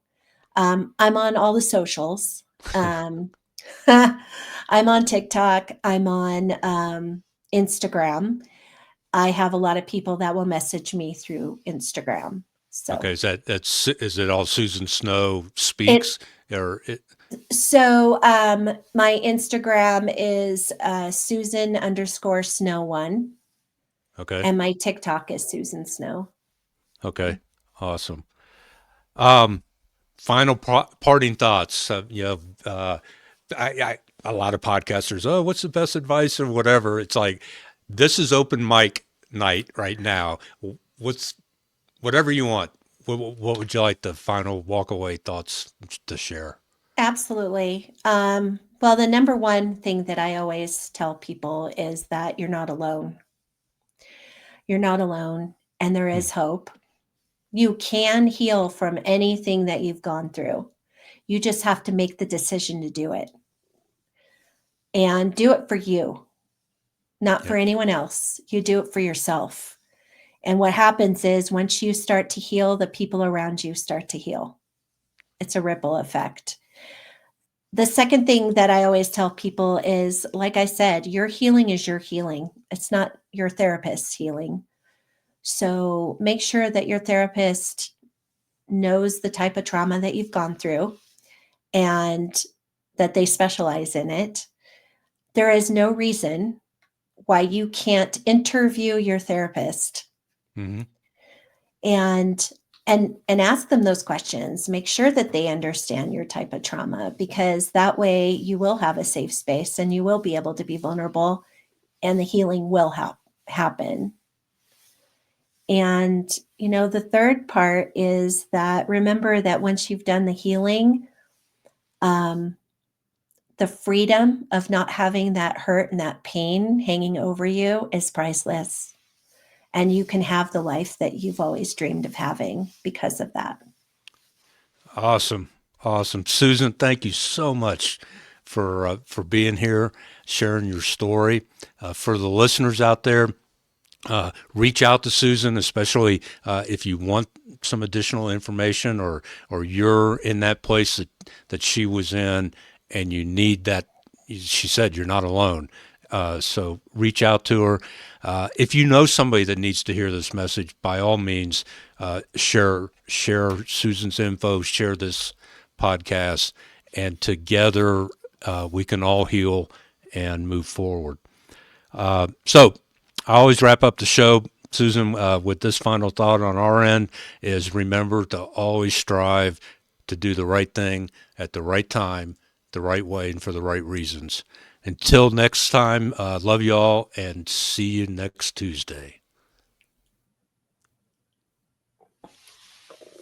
I'm on all the socials. Um, I'm on TikTok. I'm on Instagram. I have a lot of people that will message me through Instagram. So Okay, is it all Susan Snow it speaks or it? my Instagram is Susan_Snow 1, Okay, and my TikTok is Susan Snow. okay, awesome. Um, Final parting thoughts. A lot of podcasters. Oh, what's the best advice or whatever? It's like this is open mic night right now. What's whatever you want. What would you like the final walk away thoughts to share? Absolutely. Well, the number one thing that I always tell people is that you're not alone. You're not alone, and there Hmm. is hope. You can heal from anything that you've gone through. You just have to make the decision to do it and do it for you, not for Yep. anyone else. You do it for yourself. And what happens is once you start to heal, the people around you start to heal. It's a ripple effect. The second thing that I always tell people is, like I said, your healing is your healing. It's not your therapist's healing. So make sure that your therapist knows the type of trauma that you've gone through and that they specialize in it. There is no reason why you can't interview your therapist Hmm. and and ask them those questions. Make sure that they understand your type of trauma, because that way you will have a safe space and you will be able to be vulnerable and the healing will happen. And the third part is that remember that once you've done the healing, um, the freedom of not having that hurt and that pain hanging over you is priceless. And you can have the life that you've always dreamed of having because of that. Awesome, awesome, Susan. Thank you so much for being here, sharing your story. For the listeners out there, reach out to Susan, especially if you want some additional information or you're in that place that she was in and you need that. She said you're not alone. So reach out to her. If you know somebody that needs to hear this message, by all means, share Susan's info, share this podcast, and together we can all heal and move forward. So I always wrap up the show, Susan, with this final thought on our end is remember to always strive to do the right thing at the right time, the right way, and for the right reasons. Until next time, love you all and see you next Tuesday.